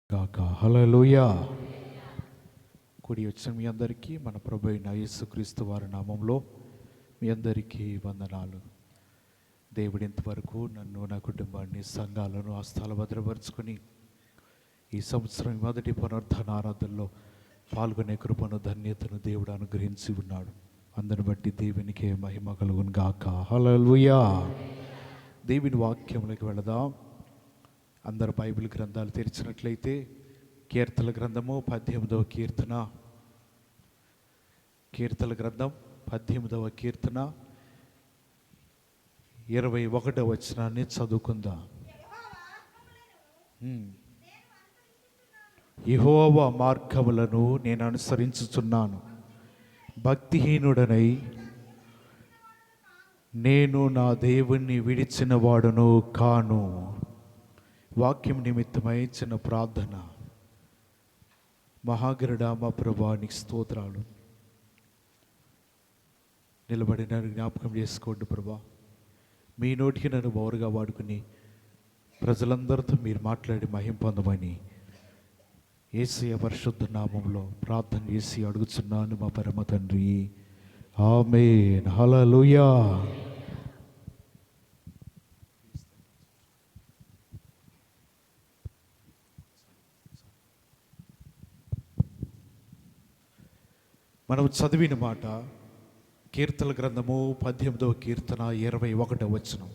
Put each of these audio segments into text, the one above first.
గాక. హల్లెలూయా. కూడి వచ్చిన మీ అందరికీ మన ప్రభు అయిన యేసుక్రీస్తు వారి నామంలో మీ అందరికీ వందనాలు. దేవుడు ఇంతవరకు నన్ను, నా కుటుంబాన్ని, సంఘాలను హస్తాలు భద్రపరుచుకొని ఈ సంవత్సరం మొదటి పునరుద్ధాన ఆరాధనలో పాల్గొనే కృపను, ధన్యతను దేవుడు అనుగ్రహించి ఉన్నాడు. అందరిని బట్టి దేవునికే మహిమ కలుగును గాక. హల్లెలూయా. దేవుని వాక్యంలోకి వెళదాం. అందరు బైబిల్ గ్రంథాలు తెరిచినట్లయితే కీర్తన గ్రంథము 18వ కీర్తన, కీర్తన గ్రంథం 18వ కీర్తన 21వ వచనాన్ని చదువుకుందాం. యెహోవా మార్గములను నేను అనుసరించుచున్నాను, భక్తిహీనుడనై నేను నా దేవుణ్ణి విడిచిన వాడును కాను. వాక్యం నిమిత్తమై చిన్న ప్రార్థన. మహాగరుడా మా ప్రభువా, నీకు స్తోత్రాలు. నిలబడిన జ్ఞాపకం చేసుకోండి ప్రభా. మీ నోటికి నన్ను బోరుగా వాడుకుని ప్రజలందరితో మీరు మాట్లాడి మహిమ పొందమని యేసయ్య పరిశుద్ధ నామంలో ప్రార్థన చేసి అడుగుచున్నాను మా పరమ తండ్రి. ఆమేన్. హల్లెలూయా. మనం చదివిన మాట కీర్తన గ్రంథము 18వ కీర్తన 21వ వచనం.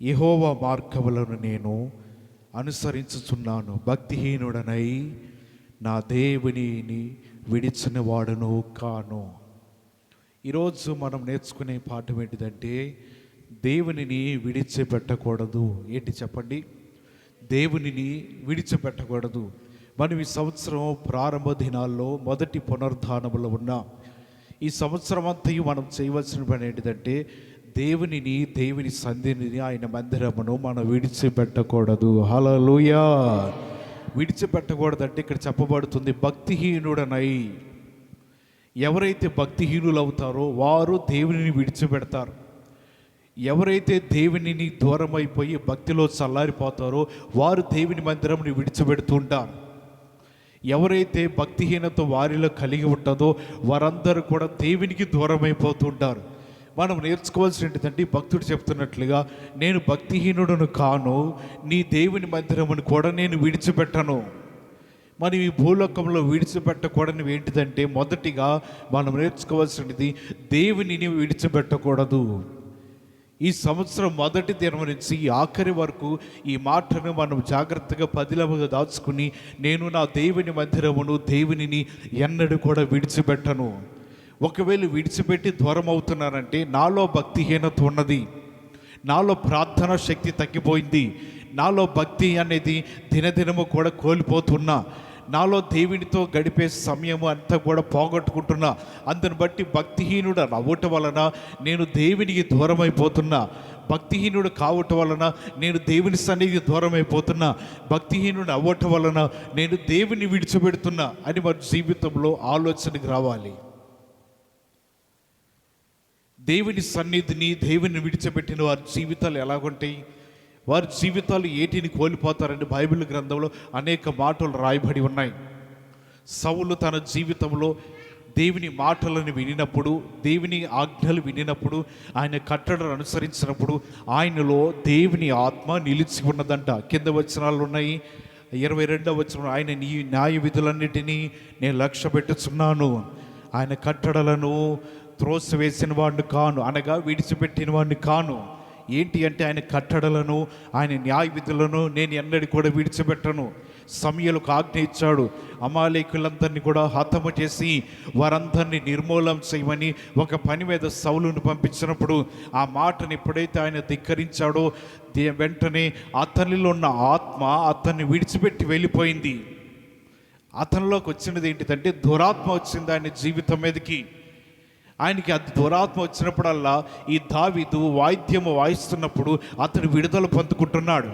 యెహోవా మార్గములను నేను అనుసరించుచున్నాను, భక్తిహీనుడనై నా దేవునిని విడిచిన వాడును కాను. ఈరోజు మనం నేర్చుకునే పాఠం ఏంటిదంటే దేవునిని విడిచిపెట్టకూడదు. ఏంటి చెప్పండి? దేవునిని విడిచిపెట్టకూడదు. మనం ఈ సంవత్సరం ప్రారంభ దినాల్లో మొదటి పునరుద్ధానములో ఉన్నాం. ఈ సంవత్సరం అంతయు మనం చేయవలసిన పని ఏంటిదంటే దేవుని సన్నిధిని, ఆయన మందిరమును మనం విడిచిపెట్టకూడదు. హల్లెలూయా. విడిచిపెట్టకూడదంటే ఇక్కడ చెప్పబడుతుంది భక్తిహీనుడనై. ఎవరైతే భక్తిహీనులు అవుతారో వారు దేవునిని విడిచిపెడతారు. ఎవరైతే దేవునిని దూరం అయిపోయి భక్తిలో చల్లారిపోతారో వారు దేవుని మందిరంని విడిచిపెడుతుంటారు. ఎవరైతే భక్తిహీనత వారిలో కలిగి ఉంటుందో వారందరూ కూడా దేవునికి దూరం అయిపోతుంటారు. మనం నేర్చుకోవాల్సి ఏంటంటే భక్తుడు చెప్తున్నట్లుగా నేను భక్తిహీనుడును కాను, నీ దేవుని మందిరమును కూడా నేను విడిచిపెట్టను. మనం ఈ భూలోకంలో విడిచిపెట్టకూడనివి ఏంటిదంటే మొదటిగా మనం నేర్చుకోవాల్సినది దేవునిని విడిచిపెట్టకూడదు. ఈ సంవత్సరం మొదటి దినం నుంచి ఆఖరి వరకు ఈ మాటను మనం జాగ్రత్తగా పదిలముగా దాచుకుని నేను నా దేవుని మందిరమును, దేవునిని ఎన్నడూ కూడా విడిచిపెట్టను. ఒకవేళ విడిచిపెట్టి దూరం అవుతున్నానంటే నాలో భక్తిహీనత ఉన్నది, నాలో ప్రార్థనా శక్తి తగ్గిపోయింది, నాలో భక్తి అనేది దినదినము కూడా కోల్పోతున్నా, నాలో దేవునితో గడిపే సమయము అంతా కూడా పోగొట్టుకుంటున్నా. అందుని బట్టి భక్తిహీనుడు అవ్వటం వలన నేను దేవునికి దూరం అయిపోతున్నా, భక్తిహీనుడు కావటం వలన నేను దేవుని సన్నిధికి దూరం అయిపోతున్నా, భక్తిహీనుడు అవ్వటం వలన నేను దేవుని విడిచిపెడుతున్నా అని వారి జీవితంలో ఆలోచనకు రావాలి. దేవుని సన్నిధిని, దేవుని విడిచిపెట్టిన వారి జీవితాలు ఎలాగుంటాయి? వారి జీవితాలు ఏటిని కోల్పోతారంటే బైబిల్ గ్రంథంలో అనేక మాటలు రాయబడి ఉన్నాయి. సౌలు తన జీవితంలో దేవుని మాటలను వినినప్పుడు, దేవుని ఆజ్ఞలు వినినప్పుడు, ఆయన కట్టడలు అనుసరించినప్పుడు ఆయనలో దేవుని ఆత్మ నిలిచి ఉన్నదంట. కింద వచనాలు ఉన్నాయి. 22వ వచనం, ఆయన నీ న్యాయ విధులన్నిటినీ నేను లక్ష్య పెట్టుచున్నాను, ఆయన కట్టడలను త్రోసివేసిన వాడిని కాను, అనగా విడిచిపెట్టిన వాడిని కాను. ఏంటి అంటే ఆయన కట్టడలను, ఆయన న్యాయ విధులను నేను ఎన్నడూ కూడా విడిచిపెట్టను. సమూయేలుకు ఆజ్ఞ ఇచ్చాడు, అమాలేకులందరినీ కూడా హతము చేసి వారందరినీ నిర్మూలం చేయమని. ఒక పని మీద సౌలును పంపించినప్పుడు ఆ మాటను ఎప్పుడైతే ఆయన ధిక్కరించాడో వెంటనే అతనిలో ఉన్న ఆత్మ అతన్ని విడిచిపెట్టి వెళ్ళిపోయింది. అతనిలోకి వచ్చినది ఏంటిదంటే దురాత్మ వచ్చింది ఆయన జీవితం మీదకి. ఆయనకి అది దురాత్మ వచ్చినప్పుడల్లా ఈ దావీదు వాయిద్యము వాయిస్తున్నప్పుడు అతడు విడుదల పొందుకుంటున్నాడు.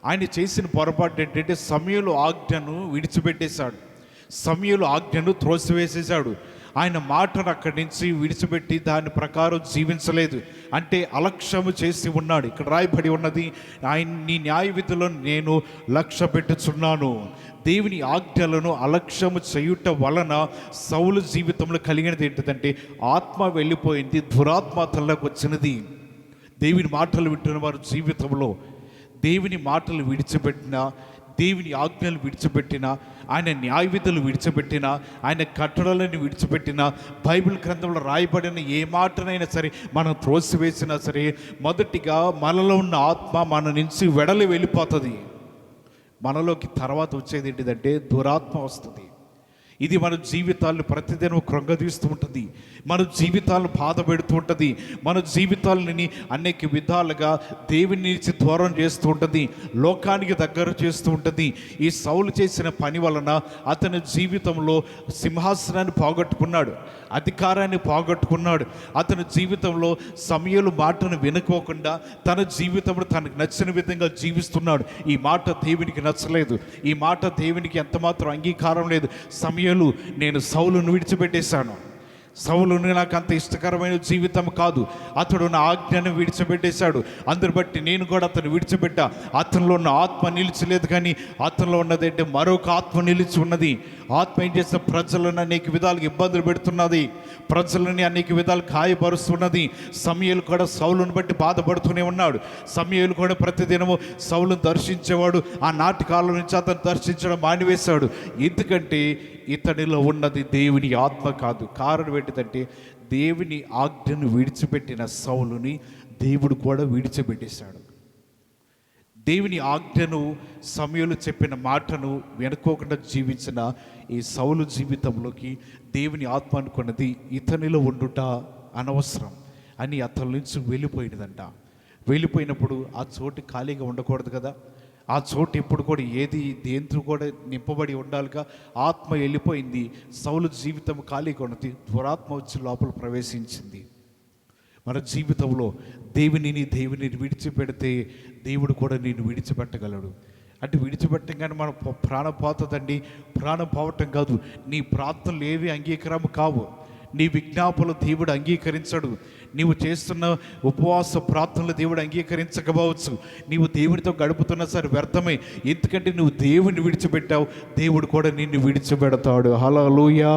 ఆయన చేసిన పొరపాటు ఏంటంటే సమూయేలు ఆజ్ఞను విడిచిపెట్టేశాడు, సమూయేలు ఆజ్ఞను త్రోసివేసేశాడు. ఆయన మాటను అక్కడి నుంచి విడిచిపెట్టి దాని ప్రకారం జీవించలేదు, అంటే అలక్ష్యము చేసి ఉన్నాడు. ఇక్కడ రాయబడి ఉన్నది, ఆయన నీ న్యాయ విధులను నేను లక్ష్య పెట్టుచున్నాను. దేవుని ఆజ్ఞలను అలక్ష్యము చేయుట వలన సౌలు జీవితంలో కలిగినది ఏంటిదంటే ఆత్మ వెళ్ళిపోయింది, దురాత్మ తనలోకి వచ్చినది. దేవుని మాటలు వింటున్న వారి జీవితంలో దేవుని మాటలు విడిచిపెట్టిన, దేవుని ఆజ్ఞలు విడిచిపెట్టిన, ఆయన న్యాయ విధులు విడిచిపెట్టిన, ఆయన కట్టడలను విడిచిపెట్టిన, బైబిల్ గ్రంథంలో రాయబడిన ఏ మాటనైనా సరే మనం త్రోసివేసినా సరే మొదటిగా మనలో ఉన్న ఆత్మ మన నుంచి వెడలి వెళ్ళిపోతుంది. మనలోకి తర్వాత వచ్చేది ఏంటిదంటే దురాత్మ వస్తుంది. ఇది మన జీవితాలను ప్రతిదినం కృంగదీస్తూ ఉంటుంది, మన జీవితాలను బాధ పెడుతూ ఉంటుంది, మన జీవితాలని అనేక విధాలుగా దేవుని నుంచి దూరం చేస్తూ ఉంటుంది, లోకానికి దగ్గర చేస్తూ ఉంటుంది. ఈ సౌలు చేసిన పని వలన అతని జీవితంలో సింహాసనాన్ని పోగొట్టుకున్నాడు, అధికారాన్ని పోగొట్టుకున్నాడు. అతని జీవితంలో సమయలు మాటను వినుకోకుండా తన జీవితంలో తనకు నచ్చిన విధంగా జీవిస్తున్నాడు. ఈ మాట దేవునికి నచ్చలేదు, ఈ మాట దేవునికి ఎంతమాత్రం అంగీకారం లేదు. సమయలు నేను సౌలును విడిచిపెట్టేశాను, సౌలుని నాకు అంత ఇష్టకరమైన జీవితం కాదు, అతడు నా ఆజ్ఞను విడిచిపెట్టేశాడు, అందుని బట్టి నేను కూడా అతను విడిచిపెట్టా. అతనిలో ఉన్న ఆత్మ నిలిచలేదు, కానీ అతనిలో ఉన్నదంటే మరొక ఆత్మ నిలిచి ఉన్నది. ఆత్మ ఏం చేస్తే ప్రజలను అనేక విధాలుగా ఇబ్బందులు పెడుతున్నది, ప్రజలని అనేక విధాలు గాయపరుస్తున్నది. సమయలు కూడా సౌలును బట్టి బాధపడుతూనే ఉన్నాడు. సమయలు కూడా ప్రతిదినము సౌలును దర్శించేవాడు. ఆ నాటి కాలం నుంచి అతను దర్శించడం మానివేశాడు. ఎందుకంటే ఇతనిలో ఉన్నది దేవుని ఆత్మ కాదు. కారణం ఏంటిదంటే దేవుని ఆజ్ఞను విడిచిపెట్టిన సౌలుని దేవుడు కూడా విడిచిపెట్టేశాడు. దేవుని ఆజ్ఞను సమయలు చెప్పిన మాటను వెనుకోకుండా జీవించిన ఈ సౌలు జీవితంలోకి దేవుని ఆత్మ అనుకున్నది ఇతనిలో ఉండుట అనవసరం అని అతని నుంచి వెళ్ళిపోయినదంట. వెళ్ళిపోయినప్పుడు ఆ చోటు ఖాళీగా ఉండకూడదు కదా, ఆ చోటు ఎప్పుడు కూడా ఏది దేంతో కూడా నింపబడి ఉండాలిగా. ఆత్మ వెళ్ళిపోయింది, సౌలు జీవితం ఖాళీగా ఉన్నది, దురాత్మ వచ్చి లోపల ప్రవేశించింది. మన జీవితంలో దేవునిని విడిచిపెడితే దేవుడు కూడా నిన్ను విడిచిపెట్టగలడు. అంటే విడిచిపెట్టంగానే మన ప్రాణం పోతుందండి. ప్రాణం పోవటం కాదు, నీ ప్రార్థనలు ఏవి అంగీకారం కావు, నీ విజ్ఞాపనలు దేవుడు అంగీకరించడు. నీవు చేస్తున్న ఉపవాస ప్రార్థనలు దేవుడు అంగీకరించకపోవచ్చు. నీవు దేవునితో గడుపుతున్నా సరే వ్యర్థమే, ఎందుకంటే నువ్వు దేవుని విడిచిపెట్టావు, దేవుడు కూడా నిన్ను విడిచిపెడతాడు. హల్లెలూయా.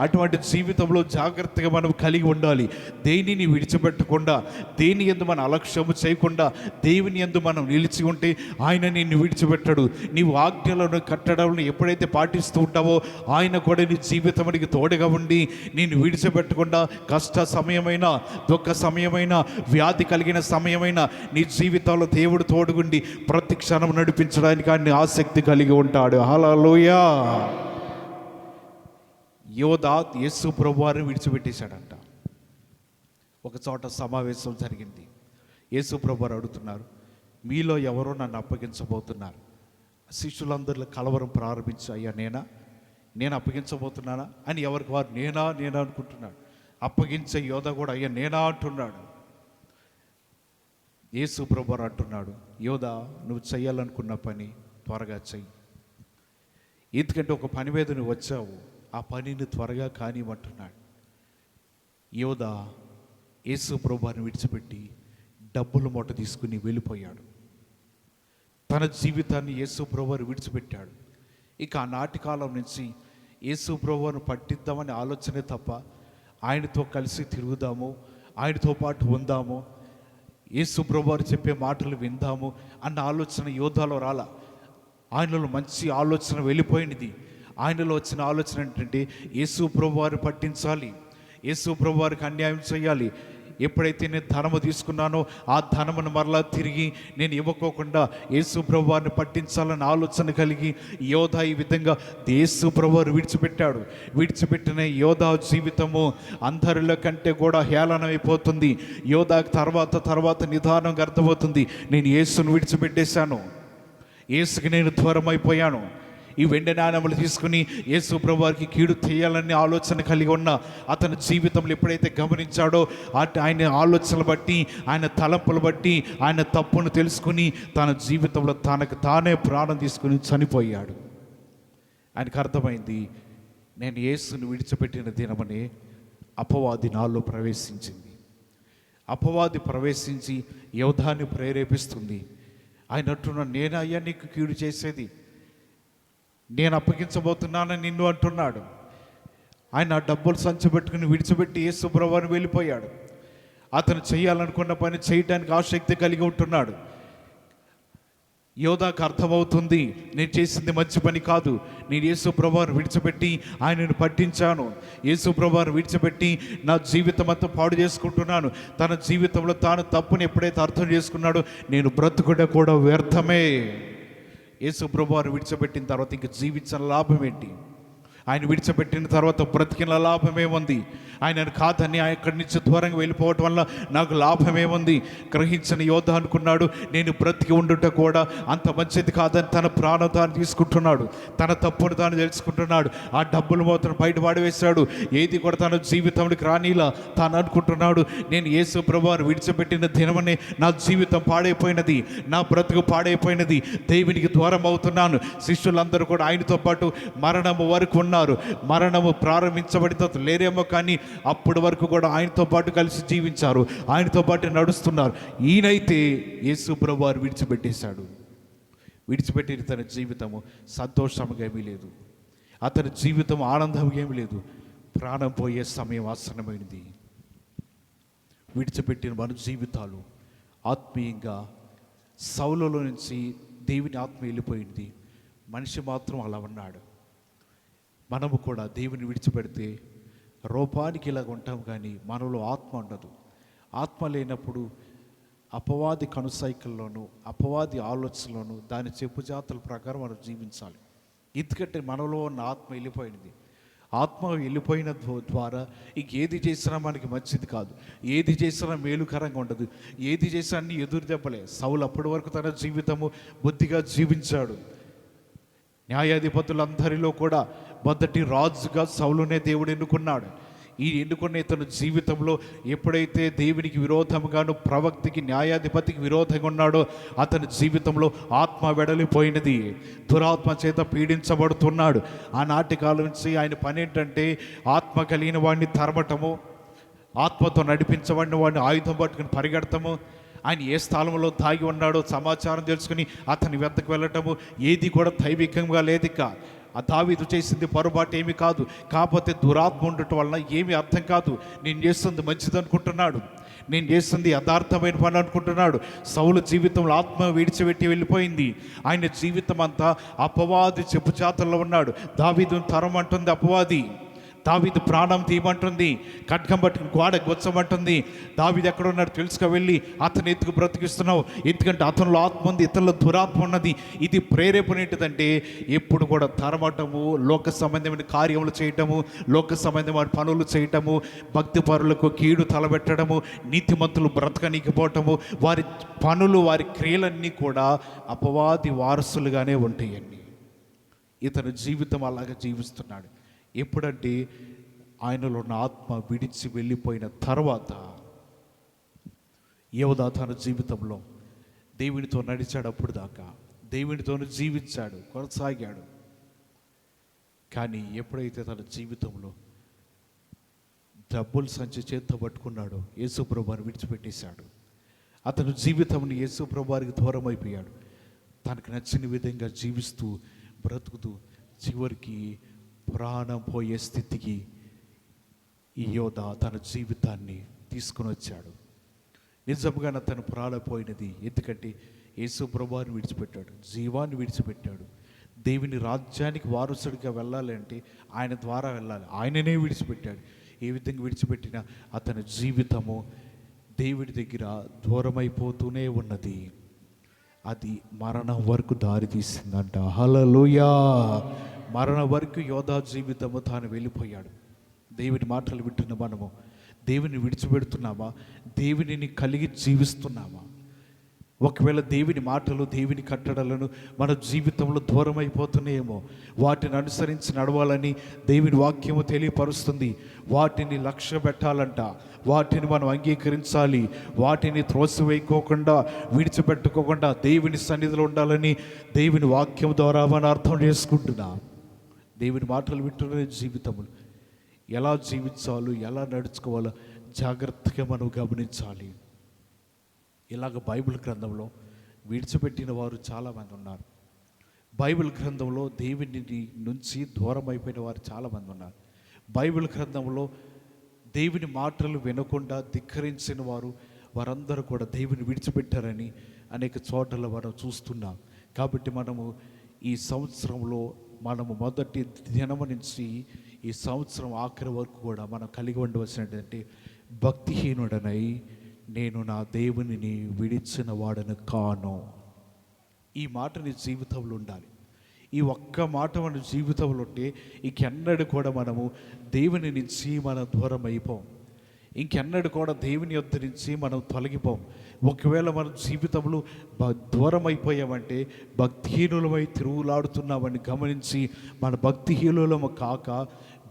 అటువంటి జీవితంలో జాగ్రత్తగా మనం కలిగి ఉండాలి. దేనిని విడిచిపెట్టకుండా, దేని యందు మనం అలక్ష్యము చేయకుండా, దేవుని యందు మనం నిలిచి ఉంటే ఆయన నిన్ను విడిచిపెట్టడు. నీవు ఆజ్ఞలను కట్టడాలను ఎప్పుడైతే పాటిస్తూ ఉంటావో ఆయన కూడా నీ జీవితానికి తోడుగా ఉండి నిన్ను విడిచిపెట్టకుండా కష్ట సమయమైనా, దుఃఖ సమయమైనా, వ్యాధి కలిగిన సమయమైనా నీ జీవితంలో దేవుడు తోడుగుండి ప్రతి క్షణం నడిపించడానికి ఆయన ఆసక్తి కలిగి ఉంటాడు. హల్లెలూయా. యోధా యేసు ప్రభువారిని విడిచిపెట్టేశాడంట. ఒక చోట సమావేశం జరిగింది. యేసు ప్రభువారు అడుగుతున్నారు, మీలో ఎవరో నన్ను అప్పగించబోతున్నారు. శిష్యులందరిలో కలవరం ప్రారంభించి, అయ్యా నేను అప్పగించబోతున్నానా అని ఎవరికి వారు నేనా అనుకుంటున్నాడు. అప్పగించే యోధ కూడా అయ్యా నేనా అంటున్నాడు. యేసు ప్రభువారు అంటున్నాడు, యోధా నువ్వు చెయ్యాలనుకున్న పని త్వరగా చెయ్యి, ఎందుకంటే ఒక పని మీద నువ్వు వచ్చావు, ఆ పనిని త్వరగా కానివ్వమంటున్నాడు. యోధా యేసు ప్రభువారిని విడిచిపెట్టి డబ్బులు మూట తీసుకుని వెళ్ళిపోయాడు. తన జీవితాన్ని యేసు ప్రభువారు విడిచిపెట్టాడు. ఇక ఆనాటి కాలం నుంచి యేసు ప్రభువును పట్టిద్దామని ఆలోచనే తప్ప ఆయనతో కలిసి తిరుగుదాము, ఆయనతో పాటు ఉందాము, యేసు ప్రభువారు చెప్పే మాటలు విందాము అన్న ఆలోచన యోధాలో రాల. ఆయనలో మంచి ఆలోచన వెళ్ళిపోయినది. ఆయనలో వచ్చిన ఆలోచన ఏంటంటే యేసు ప్రభువారు పట్టించాలి, యేసు ప్రభువారికి అన్యాయం చేయాలి. ఎప్పుడైతే నేను ధనము తీసుకున్నానో ఆ ధనమును మరలా తిరిగి నేను ఇవ్వకోకుండా యేసు ప్రభువారిని పట్టించాలని ఆలోచన కలిగి యోధా ఈ విధంగా యేసు ప్రభువారు విడిచిపెట్టాడు. విడిచిపెట్టిన యోధా జీవితము అందరిలో కంటే కూడా హేళనమైపోతుంది. యోధాకి తర్వాత నిదానంగా అర్థమవుతుంది, నేను యేసును విడిచిపెట్టేశాను, యేసుకి నేను దూరం అయిపోయాను. ఈ వెండి నాణెములు తీసుకుని యేసు ప్రభువారికి కీడు చేయాలనే ఆలోచన కలిగి ఉన్న అతని జీవితంలో ఎప్పుడైతే గమనించాడో ఆయన ఆలోచనలు బట్టి, ఆయన తలంపులు బట్టి, ఆయన తప్పును తెలుసుకుని తన జీవితంలో తనకు తానే ప్రాణం తీసుకుని చనిపోయాడు. ఆయనకు అర్థమైంది నేను యేసుని విడిచిపెట్టిన దినమనే అపవాది నాలో ప్రవేశించింది. అపవాది ప్రవేశించి యోధాన్ని ప్రేరేపిస్తుంది. ఆయన అంటున్నాడు, నేను అయ్యా నీకు కీడు చేసేది, నేను అప్పగించబోతున్నానని నిన్ను అంటున్నాడు. ఆయన ఆ డబ్బులు సంచి పెట్టుకుని విడిచిపెట్టి యేసు ప్రభువుని వెళ్ళిపోయాడు. అతను చేయాలనుకున్న పని చేయడానికి ఆసక్తి కలిగి ఉంటున్నాడు. యోధాకు అర్థమవుతుంది, నేను చేసింది మంచి పని కాదు, నేను యేసు ప్రభువుని విడిచిపెట్టి ఆయనను పట్టించాను, యేసు ప్రభువుని విడిచిపెట్టి నా జీవితం అంతా పాడు చేసుకుంటున్నాను. తన జీవితంలో తాను తప్పుని ఎప్పుడైతే అర్థం చేసుకున్నాడో నేను బ్రతుకుట కూడా వ్యర్థమే. యేసు ప్రభువుని విడిచిపెట్టిన తర్వాత ఇంక జీవించిన లాభం ఏంటి? ఆయన విడిచిపెట్టిన తర్వాత బ్రతికిన లాభమేముంది? ఆయనను కాదని అక్కడి నుంచి దూరంగా వెళ్ళిపోవటం వల్ల నాకు లాభమేముంది? గ్రహించిన యోధ అనుకున్నాడు, నేను బ్రతికి ఉండుట కూడా అంత మంచిది కాదని తన ప్రాణం తాను తీసుకుంటున్నాడు, తన తప్పును తాను తెలుసుకుంటున్నాడు. ఆ డబ్బులు మాత్రం బయట పడవేశాడు, ఏది కూడా తన జీవితంలోకి రానిలా తాను అనుకుంటున్నాడు. నేను యేసు ప్రభువుని విడిచిపెట్టిన దినమనే నా జీవితం పాడైపోయినది, నా బ్రతుకు పాడైపోయినది, దేవునికి దూరం అవుతున్నాను. శిష్యులందరూ కూడా ఆయనతో పాటు మరణము వరకు ఉన్నారు. మరణము ప్రారంభించబడిన లేరేమో, కానీ అప్పటి వరకు కూడా ఆయనతో పాటు కలిసి జీవించారు, ఆయనతో పాటు నడుస్తున్నారు. ఈయనైతే యేసు ప్రభువుని విడిచిపెట్టేశాడు. విడిచిపెట్టిన తన జీవితము సంతోషంగా ఏమీ లేదు, అతని జీవితం ఆనందంగా ఏమీ లేదు. ప్రాణం పోయే సమయం ఆసన్నమైనది. విడిచిపెట్టిన మన జీవితాలు ఆత్మీయంగా సౌలులో నుంచి దేవుని ఆత్మ వెళ్ళిపోయింది. మనిషి మాత్రం అలా ఉన్నాడు. మనము కూడా దేవుని విడిచిపెడితే రూపానికి ఇలాగ ఉంటాం, కానీ మనలో ఆత్మ ఉండదు. ఆత్మ లేనప్పుడు అపవాది కనుసైకిల్లోనూ అపవాది ఆలోచనలోనూ దాని చెప్పుజాతుల ప్రకారం మనం జీవించాలి. ఎందుకంటే మనలో ఉన్న ఆత్మ వెళ్ళిపోయినది. ఆత్మ వెళ్ళిపోయిన ద్వారా ఇంకేది చేసినా మనకి మంచిది కాదు, ఏది చేసినా మేలుకరంగా ఉండదు, ఏది చేసినా అన్ని ఎదురు దెబ్బలే. సౌలు అప్పటి వరకు తన జీవితము బుద్ధిగా జీవించాడు. న్యాయాధిపతులందరిలో కూడా మొదటి రాజుగా సౌలునే దేవుడు ఎన్నుకున్నాడు. ఈ ఎన్నుకున్న ఇతను జీవితంలో ఎప్పుడైతే దేవునికి విరోధంగాను ప్రవక్తకి న్యాయాధిపతికి విరోధంగా ఉన్నాడో అతని జీవితంలో ఆత్మ వెడలిపోయినది, దురాత్మ చేత పీడించబడుతున్నాడు. ఆనాటి కాలం నుంచి ఆయన పని ఏంటంటే ఆత్మ కలిగిన వాడిని తరమటము, ఆత్మతో నడిపించబడిన వాడిని ఆయుధం పట్టుకుని పరిగెడతాము, ఆయన ఏ స్థలంలో దాగి ఉన్నాడో సమాచారం తెలుసుకుని అతని వెంతకు వెళ్ళటము, ఏది కూడా దైవికంగా లేదు. ఇక ఆ దావీదు చేసింది పొరపాటు ఏమి కాదు, కాకపోతే దురాత్మ ఉండటం వలన ఏమీ అర్థం కాదు. నేను చేస్తుంది మంచిది అనుకుంటున్నాడు, నేను చేస్తుంది యథార్థమైన పని అనుకుంటున్నాడు. సౌలు జీవితంలో ఆత్మ విడిచిపెట్టి వెళ్ళిపోయింది. ఆయన జీవితం అంతా అపవాది చెప్పుచాతల్లో ఉన్నాడు. దావీదును తరం అంటుంది అపవాది, దావీదు ప్రాణం తీయమంటుంది, ఖడ్గం పట్టుకుని గోడ గొచ్చమంటుంది. దావీదు ఎక్కడ ఉన్నాడు తెలుసుకు వెళ్ళి అతను ఎత్తుకు బ్రతికిస్తున్నావు, ఎందుకంటే అతనిలో ఆత్మ ఉంది, ఇతనిలో దురాత్మ ఉన్నది. ఇది ప్రేరేపణ ఏంటిదంటే ఎప్పుడు కూడా తరమటము, లోక సంబంధమైన కార్యములు చేయటము, లోక సంబంధమైన పనులు చేయటము, భక్తి పరులకు కీడు తలబెట్టడము, నీతిమంతులు బ్రతకనీకపోవటము, వారి పనులు వారి క్రియలన్నీ కూడా అపవాది వారసులుగానే ఉంటాయండి. ఇతను జీవితం అలాగే జీవిస్తున్నాడు. ఎప్పుడంటే ఆయనలో ఉన్న ఆత్మ విడిచి వెళ్ళిపోయిన తర్వాత యోధా తన జీవితంలో దేవునితో నడిచాడు. అప్పుడు దాకా దేవునితోనే జీవించాడు, కొనసాగాడు. కానీ ఎప్పుడైతే తన జీవితంలో డబ్బులు సంచి చేత్తో పట్టుకున్నాడో యేసు ప్రభువుని విడిచిపెట్టేశాడు. అతను జీవితంని యేసు ప్రభువుకి దూరం అయిపోయాడు. తనకు నచ్చిన విధంగా జీవిస్తూ బ్రతుకుతూ చివరికి ప్రాణం పోయే స్థితికి ఈ యోధ తన జీవితాన్ని తీసుకుని వచ్చాడు. నిజంగా తను ప్రాణం పోయినది ఎందుకంటే యేసు ప్రభువుని విడిచిపెట్టాడు, జీవాన్ని విడిచిపెట్టాడు. దేవుని రాజ్యానికి వారసుడిగా వెళ్ళాలి అంటే ఆయన ద్వారా వెళ్ళాలి, ఆయననే విడిచిపెట్టాడు. ఏ విధంగా విడిచిపెట్టినా అతని జీవితము దేవుడి దగ్గర దూరమైపోతూనే ఉన్నది. అది మరణం వరకు దారి తీసిందంట. హల్లెలూయా! మరణ వరకు యోధా జీవితము తాను వెళ్ళిపోయాడు. దేవుని మాటలు వింటున్న మనము దేవుని విడిచిపెడుతున్నామా? దేవునిని కలిగి జీవిస్తున్నామా? ఒకవేళ దేవుని మాటలు, దేవుని కట్టడలను మన జీవితంలో దూరం అయిపోతున్నాయేమో. వాటిని అనుసరించి నడవాలని దేవుని వాక్యము తెలియపరుస్తుంది. వాటిని లక్ష్య పెట్టాలంట, వాటిని మనం అంగీకరించాలి, వాటిని త్రోసివేయకోకుండా విడిచిపెట్టుకోకుండా దేవుని సన్నిధిలో ఉండాలని దేవుని వాక్యం ద్వారా మనం అర్థం చేసుకుంటున్నాం. దేవుని మాటలు వింటున్న జీవితములు ఎలా జీవించాలో, ఎలా నడుచుకోవాలో జాగ్రత్తగా మనం గమనించాలి. ఇలాగ బైబిల్ గ్రంథంలో విడిచిపెట్టిన వారు చాలామంది ఉన్నారు. బైబిల్ గ్రంథంలో దేవుని నుంచి దూరం అయిపోయిన వారు చాలామంది ఉన్నారు. బైబిల్ గ్రంథంలో దేవుని మాటలు వినకుండా ధిక్కరించిన వారందరూ కూడా దేవుని విడిచిపెట్టారని అనేక చోట్ల మనం చూస్తున్నాం. కాబట్టి మనము ఈ సంవత్సరంలో మనము మొదటి దినం నుంచి ఈ సంవత్సరం ఆఖరి వరకు కూడా మనం కలిగి ఉండవలసినటువంటి భక్తిహీనుడనై నేను నా దేవునిని విడిచిన వాడను కాను. ఈ మాట నీ జీవితంలో ఉండాలి. ఈ ఒక్క మాట మన జీవితంలో ఉంటే ఇంకెన్నడూ కూడా మనము దేవుని నుంచి మనం దూరం అయిపోం. ఇంకెన్నడూ కూడా దేవుని యొద్ద నుంచి మనం తొలగిపోం. ఒకవేళ మన జీవితంలో దూరం అయిపోయామంటే భక్తిహీనులమై తిరుగులాడుతున్నామని గమనించి మన భక్తిహీనులము కాక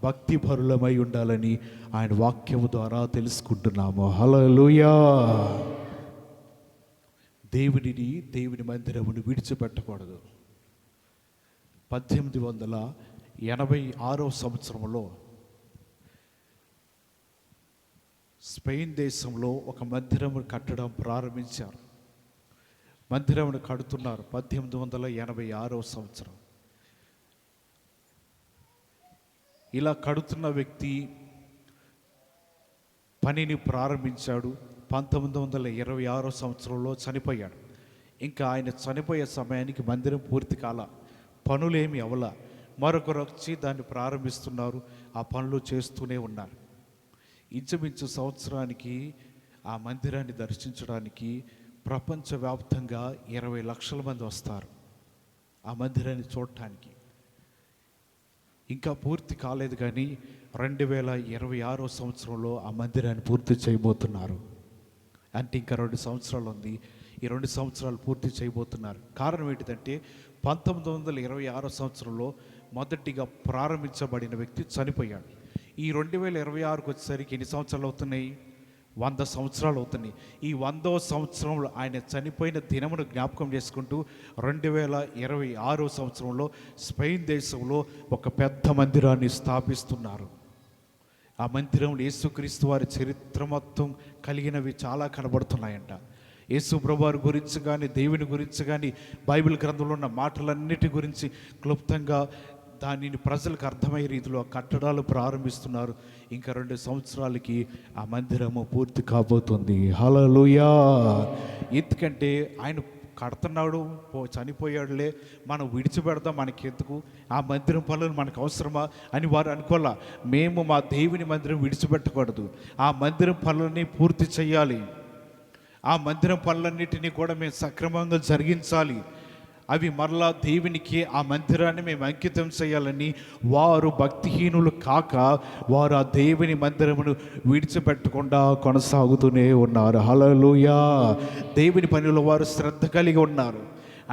భక్తిపరులమై ఉండాలని ఆయన వాక్యము ద్వారా తెలుసుకుంటున్నాము. హల్లెలూయా. దేవుని మందిరమును విడిచిపెట్టకూడదు. 1886 సంవత్సరంలో స్పెయిన్ దేశంలో ఒక మందిరము కట్టడం ప్రారంభించారు. మందిరమును కడుతున్నారు. 1886 సంవత్సరం. ఇలా కడుతున్న వ్యక్తి పనిని ప్రారంభించాడు. 1926 సంవత్సరంలో చనిపోయాడు. ఇంకా ఆయన చనిపోయే సమయానికి మందిరం పూర్తి కాల, పనులేమి అవల. మరొకరు వచ్చి దాన్ని ప్రారంభిస్తున్నారు. ఆ పనులు చేస్తూనే ఉన్నారు. ఇంచుమించు సంవత్సరానికి ఆ మందిరాన్ని దర్శించడానికి ప్రపంచవ్యాప్తంగా 20 లక్షల మంది వస్తారు ఆ మందిరాన్ని చూడటానికి. ఇంకా పూర్తి కాలేదు, కానీ 2026 సంవత్సరంలో ఆ మందిరాన్ని పూర్తి చేయబోతున్నారు. అంటే ఇంకా 2 సంవత్సరాలు ఉంది. ఈ 2 సంవత్సరాలు పూర్తి చేయబోతున్నారు. కారణం ఏంటిదంటే 1926 సంవత్సరంలో మొదటిగా ప్రారంభించబడిన వ్యక్తి చనిపోయాడు. ఈ 2026కి వచ్చేసరికి ఎన్ని సంవత్సరాలు అవుతున్నాయి? 100 సంవత్సరాలు అవుతున్నాయి. ఈ 100వ సంవత్సరంలో ఆయన చనిపోయిన దినమును జ్ఞాపకం చేసుకుంటూ 2026 సంవత్సరంలో స్పెయిన్ దేశంలో ఒక పెద్ద మందిరాన్ని స్థాపిస్తున్నారు. ఆ మందిరంలో యేసుక్రీస్తు వారి చరిత్ర మొత్తం కలిగినవి చాలా కనబడుతున్నాయంట. యేసు ప్రభువారి గురించి కానీ, దేవుని గురించి కానీ, బైబిల్ గ్రంథంలో ఉన్న మాటలన్నిటి గురించి క్లుప్తంగా దానిని ప్రజలకు అర్థమయ్యే రీతిలో కట్టడాలు ప్రారంభిస్తున్నారు. ఇంకా 2 సంవత్సరాలకి ఆ మందిరము పూర్తి కాబోతుంది. హల్లెలూయా. ఎందుకంటే ఆయన కడుతున్నాడు, చనిపోయాడులే, మనం విడిచిపెడదాం, మనకి ఎందుకు, ఆ మందిరం పనులు మనకు అవసరమా అని వారు అనుకోలే. మేము మా దేవుని మందిరం విడిచిపెట్టకూడదు. ఆ మందిరం పనులని పూర్తి చేయాలి. ఆ మందిరం పనులన్నిటినీ కూడా మేము సక్రమంగా జరిగించాలి. అవి మరలా దేవునికి ఆ మందిరాన్ని మేము అంకితం చేయాలని వారు భక్తిహీనులు కాక వారు ఆ దేవుని మందిరమును విడిచిపెట్టకుండా కొనసాగుతూనే ఉన్నారు. హల్లెలూయా. దేవుని పనిలో వారు శ్రద్ధ కలిగి ఉన్నారు.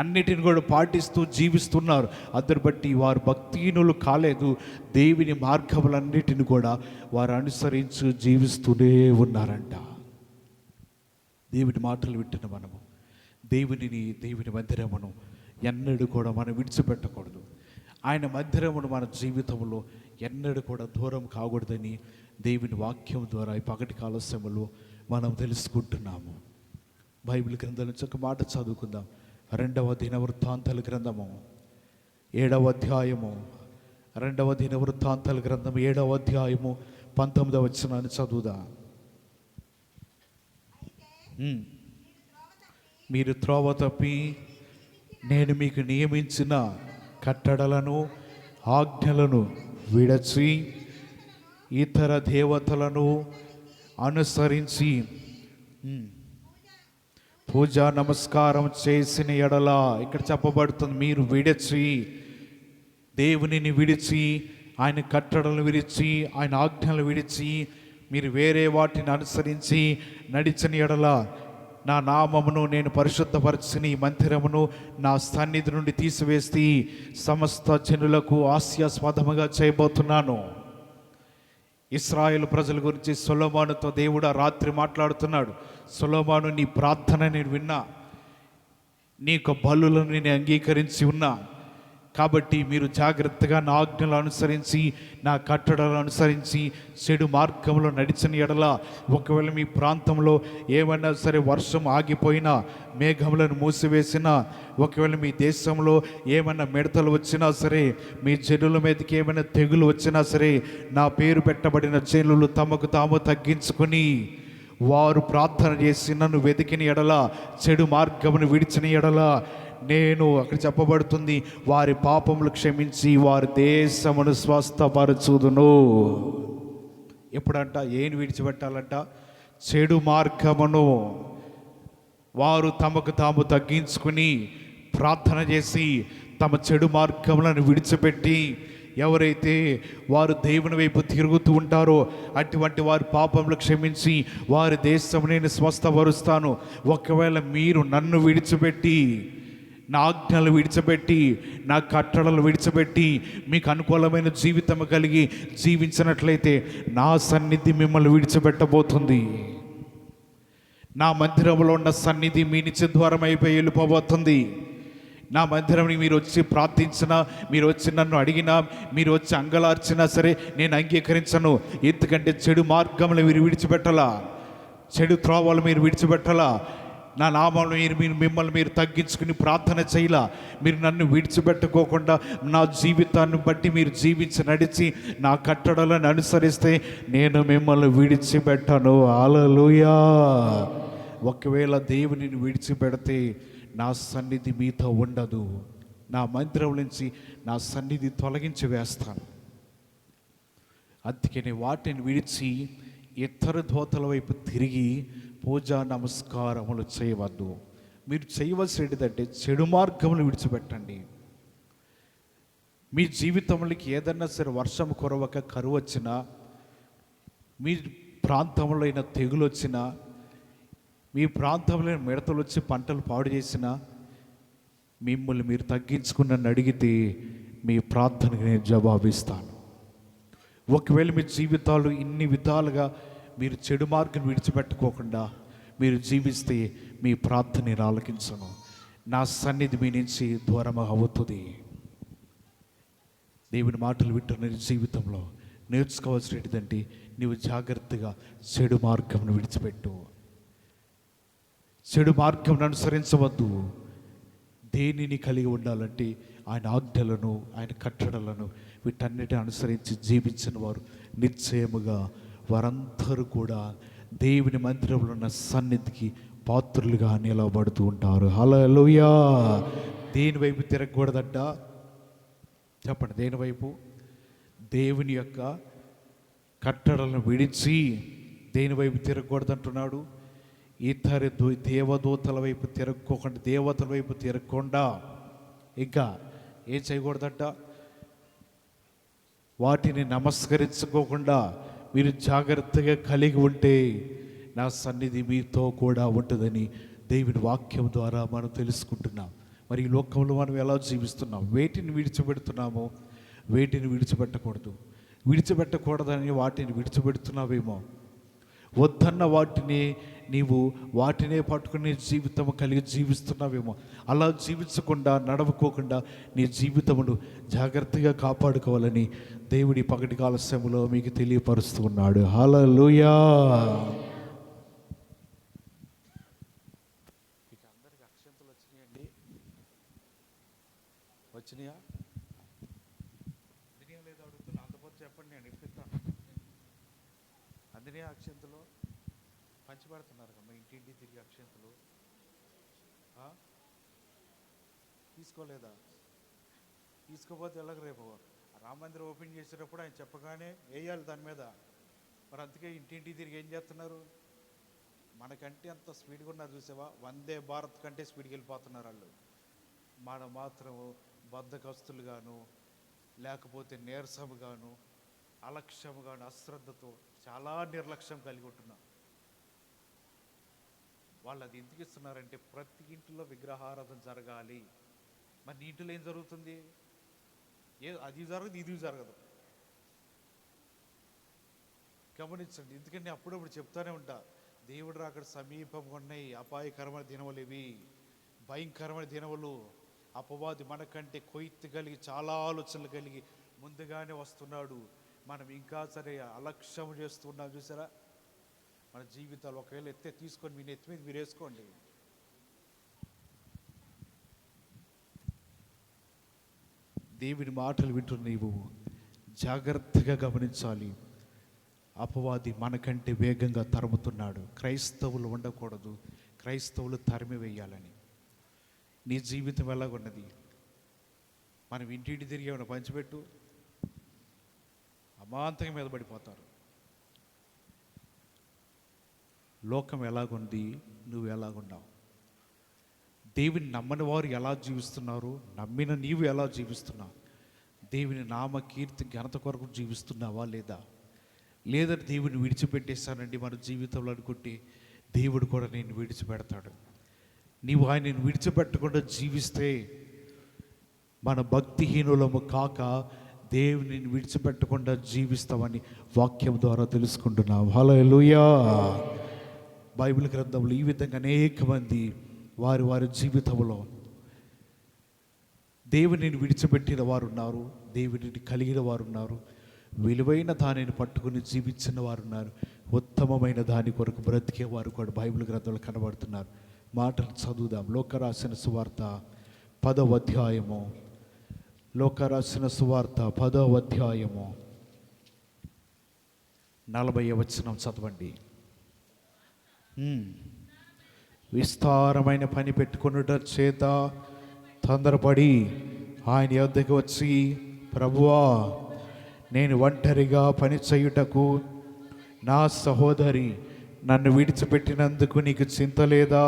అన్నిటిని కూడా పాటిస్తూ జీవిస్తున్నారు. అందరు బట్టి వారు భక్తిహీనులు కాలేదు. దేవుని మార్గములన్నిటిని కూడా వారు అనుసరించి జీవిస్తూనే ఉన్నారంట. దేవుని మాటలు వింటున్న మనము దేవుని మందిరమును ఎన్నడూ కూడా మనం విడిచిపెట్టకూడదు. ఆయన మందిరమును మన జీవితంలో ఎన్నడూ కూడా దూరం కాకూడదని దేవుని వాక్యం ద్వారా ఈ పగటి కాల సమయంలో మనం తెలుసుకుంటున్నాము. బైబిల్ గ్రంథం నుంచి ఒక మాట చదువుకుందాం. 2వ దినవృత్తాంతాల గ్రంథము 7వ అధ్యాయము 2వ దినవృత్తాంతాల గ్రంథం 7వ అధ్యాయము 19వ వచనాన్ని చదువుదా. మీరు త్రోవ తప్పి నేను మీకు నియమించిన కట్టడలను ఆజ్ఞలను విడచి ఇతర దేవతలను అనుసరించి పూజా నమస్కారం చేసిన ఎడల, ఇక్కడ చెప్పబడుతుంది, మీరు విడిచి, దేవునిని విడిచి, ఆయన కట్టడలను విడిచి, ఆయన ఆజ్ఞలు విడిచి మీరు వేరే వాటిని అనుసరించి నడిచిన ఎడల నా నామమును నేను పరిశుద్ధపరచని ఈ మందిరమును నా సన్నిధి నుండి తీసివేసి సమస్త జనులకు హాస్యాస్పదముగా చేయబోతున్నాను. ఇశ్రాయేలు ప్రజల గురించి సొలొమోనుతో దేవుడు రాత్రి మాట్లాడుతున్నాడు. సొలొమోను, నీ ప్రార్థన నేను విన్నా, నీ యొక్క బలులను నేను అంగీకరించి ఉన్నా, కాబట్టి మీరు జాగ్రత్తగా నా ఆజ్ఞలు అనుసరించి, నా కట్టడలు అనుసరించి చెడు మార్గంలో నడిచిన ఎడల, ఒకవేళ మీ ప్రాంతంలో ఏమైనా సరే వర్షం ఆగిపోయినా, మేఘములను మూసివేసినా, ఒకవేళ మీ దేశంలో ఏమైనా మిడతలు వచ్చినా సరే, మీ జనుల మీదకి ఏమైనా తెగులు వచ్చినా సరే, నా పేరు పెట్టబడిన జనులు తమకు తాము తగ్గించుకుని వారు ప్రార్థన చేసి నన్ను వెతికిన ఎడల, చెడు మార్గమును విడిచిన ఎడల, నేను అక్కడ చెప్పబడుతుంది, వారి పాపములు క్షమించి వారి దేశమును స్వస్థపరచుదును. ఎప్పుడంట ఏం విడిచిపెట్టాలంట? చెడు మార్గమును. వారు తమకు తాము తగ్గించుకుని ప్రార్థన చేసి తమ చెడు మార్గములను విడిచిపెట్టి, ఎవరైతే వారు దేవుని వైపు తిరుగుతూ ఉంటారో అటువంటి వారి పాపములు క్షమించి వారి దేశం నేను స్వస్థపరుస్తాను. ఒకవేళ మీరు నన్ను విడిచిపెట్టి, నా ఆజ్ఞలు విడిచిపెట్టి, నా కట్టడలు విడిచిపెట్టి మీకు అనుకూలమైన జీవితం కలిగి జీవించినట్లయితే నా సన్నిధి మిమ్మల్ని విడిచిపెట్టబోతుంది. నా మందిరంలో ఉన్న సన్నిధి మీ నుంచి దూరం అయిపోయి వెళ్ళిపోబోతుంది. నా మందిరంని మీరు వచ్చి ప్రార్థించినా, మీరు వచ్చి నన్ను అడిగినా, మీరు వచ్చి అంగలార్చినా సరే నేను అంగీకరించను. ఎందుకంటే చెడు మార్గంలో మీరు విడిచిపెట్టాలా, చెడు త్రోవలు మీరు విడిచిపెట్టాలా, నా నామంలో మిమ్మల్ని మీరు తగ్గించుకుని ప్రార్థన చేయాల. మీరు నన్ను విడిచిపెట్టుకోకుండా నా జీవితాన్ని బట్టి మీరు జీవించి నడిచి నా కట్టడలను అనుసరిస్తే నేను మిమ్మల్ని విడిచిపెట్టను. హల్లెలూయా. ఒకవేళ దేవునిని విడిచిపెడితే నా సన్నిధి మీతో ఉండదు. నా మందిరం నుంచి నా సన్నిధి తొలగించి వేస్తాను. అందుకని వాటిని విడిచి ఇతర దోతల వైపు తిరిగి పూజా నమస్కారములు చేయవద్దు. మీరు చేయవలసిన ఏంటంటే చెడు మార్గములు విడిచిపెట్టండి. మీ జీవితంలోకి ఏదన్నా సరే వర్షం కురవక కరువు వచ్చినా, మీ ప్రాంతంలో అయిన తెగులు వచ్చినా, మీ ప్రాంతంలో మిడతలు వచ్చి పంటలు పాడు చేసినా, మిమ్మల్ని మీరు తగ్గించుకుని నన్ను అడిగితే మీ ప్రార్థనకు నేను జవాబిస్తాను. ఒకవేళ మీ జీవితాలు ఇన్ని విధాలుగా మీరు చెడు మార్గం విడిచిపెట్టుకోకుండా మీరు జీవిస్తే మీ ప్రార్థన నేను ఆలకించను. నా సన్నిధి మీ నుంచి దూరం అవుతుంది. దేవుని మాటలు వింటున్న నీ జీవితంలో నేర్చుకోవాల్సిన ఏంటంటే, నీవు జాగ్రత్తగా చెడు మార్గంను విడిచిపెట్టు. చెడు మార్గం అనుసరించవద్దు. దేనిని కలిగి ఉండాలంటే ఆయన ఆజ్ఞలను, ఆయన కట్టడలను, వీటన్నిటిని అనుసరించి జీవించిన వారు నిశ్చయముగా వారందరూ కూడా దేవుని మందిరంలో ఉన్న సన్నిధికి పాత్రులుగా నిలబడుతూ ఉంటారు. హల్లెలూయా. దేని వైపు తిరగకూడదంట? చెప్పండి, దేని వైపు? దేవుని యొక్క కట్టడలను విడిచి దేని వైపు తిరగకూడదంటున్నాడు? ఇతర దేవదూతల వైపు తిరగకోకుండా, దేవతల వైపు తిరగకుండా ఇంకా ఏం చేయకూడదంట? వాటిని నమస్కరించుకోకుండా మీరు జాగ్రత్తగా కలిగి ఉంటే నా సన్నిధి మీతో కూడా ఉంటుందని దేవుని వాక్యం ద్వారా మనం తెలుసుకుంటున్నాం. మరి ఈ లోకంలో మనం ఎలా జీవిస్తున్నాం? వేటిని విడిచిపెడుతున్నామో వేటిని విడిచిపెట్టకూడదు. విడిచిపెట్టకూడదని వాటిని విడిచిపెడుతున్నావేమో. వద్దన్న వాటిని నీవు వాటినే పట్టుకుని జీవితం కలిగి జీవిస్తున్నావేమో. అలా జీవించకుండా, నడవకోకుండా నీ జీవితమును జాగ్రత్తగా కాపాడుకోవాలని దేవుడి పగటి కాల సమయంలో మీకు తెలియపరుస్తూ ఉన్నాడు. హల్లెలూయా. అందరికి అక్షంతలు వచ్చినాయండి? వచ్చినాయా? అందినా లేదా అడుగుతున్నా. అంతపోతే చెప్పండి, నేను ఇప్పిస్తాను. అందినా అక్షంతలు పంచిపెడుతున్నారు కదా ఇంటింటి తిరిగి అక్షంతలు. తీసుకోలేదా? తీసుకోపోతే ఎలాగ రేపు రామ మందిరం ఓపెన్ చేసేటప్పుడు ఆయన చెప్పగానే వేయాలి దాని మీద. మరి అందుకే ఇంటింటి తిరిగి ఏం చేస్తున్నారు? మనకంటే అంత స్పీడ్గా ఉన్నారు చూసావా? వందే భారత్ కంటే స్పీడ్కి వెళ్ళిపోతున్నారు వాళ్ళు. మనం మాత్రం బద్ధకస్తులుగాను, లేకపోతే నీరసముగాను, అలక్ష్యముగాను, అశ్రద్ధతో చాలా నిర్లక్ష్యం కలిగి ఉంటున్నాం. వాళ్ళు అది ఎందుకు ఇస్తున్నారంటే ప్రతి ఇంటిలో విగ్రహారాధన జరగాలి. మరి నీ ఇంటిలో ఏం జరుగుతుంది? అది జరగదు, ఇది జరగదు. గమనించండి. ఎందుకంటే అప్పుడప్పుడు చెప్తానే ఉంటా, దేవుడు అక్కడ సమీపంగా ఉన్నాయి అపాయకరమైన దినములు ఇవి, భయంకరమైన దినములు. అపవాది మనకంటే కొయ్యి కలిగి చాలా ఆలోచనలు కలిగి ముందుగానే వస్తున్నాడు. మనం ఇంకా సరే అలక్ష్యం చేస్తున్నాం. చూసారా, మన జీవితాలు ఒకవేళ తీసుకొని మీ నెత్తి మీద మీరు వేసుకోండి. దేవుని మాటలు వింటున్న నీవు జాగ్రత్తగా గమనించాలి. అపవాది మనకంటే వేగంగా తరుముతున్నాడు. క్రైస్తవులు ఉండకూడదు, క్రైస్తవులు తరిమి వేయాలని. నీ జీవితం ఎలాగున్నది? మనం ఇంటింటి తిరిగి ఏమైనా పంచిపెట్టు, అమాంతంగా మీద పడిపోతారు. లోకం ఎలాగుంది, నువ్వు ఎలాగున్నావు? దేవుని నమ్మని వారు ఎలా జీవిస్తున్నారు, నమ్మిన నీవు ఎలా జీవిస్తున్నావు? దేవుని నామ కీర్తి ఘనత కొరకు జీవిస్తున్నావా లేదా? లేదంటే దేవుని విడిచిపెట్టేస్తానండి మన జీవితంలో అనుకుంటే దేవుడు కూడా నేను విడిచిపెడతాడు. నీవు ఆయనను విడిచిపెట్టకుండా జీవిస్తే మన భక్తిహీనులము కాక దేవుని విడిచిపెట్టకుండా జీవిస్తామని వాక్యం ద్వారా తెలుసుకుంటున్నాం. హల్లెలూయా. బైబిల్ గ్రంథంలో ఈ విధంగా అనేక మంది వారి వారి జీవితంలో దేవునిని విడిచిపెట్టిన వారు ఉన్నారు, దేవునిని కలిగిన వారు ఉన్నారు, విలువైన దానిని పట్టుకుని జీవించిన వారు ఉన్నారు, ఉత్తమమైన దాని కొరకు బ్రతికే వారు కూడా బైబిల్ గ్రంథంలో కనబడుతున్నారు. మాటలు చదువుదాం. లోకరాసిన సువార్త 10వ అధ్యాయము, లోకరాసిన సువార్త 10వ అధ్యాయము 40వ వచనం చదవండి. విస్తారమైన పని పెట్టుకొనుట చేత తొందరపడి ఆయన యొద్దకు వచ్చి, ప్రభువా, నేను ఒంటరిగా పని చేయుటకు నా సహోదరి నన్ను విడిచిపెట్టినందుకు నీకు చింత లేదా?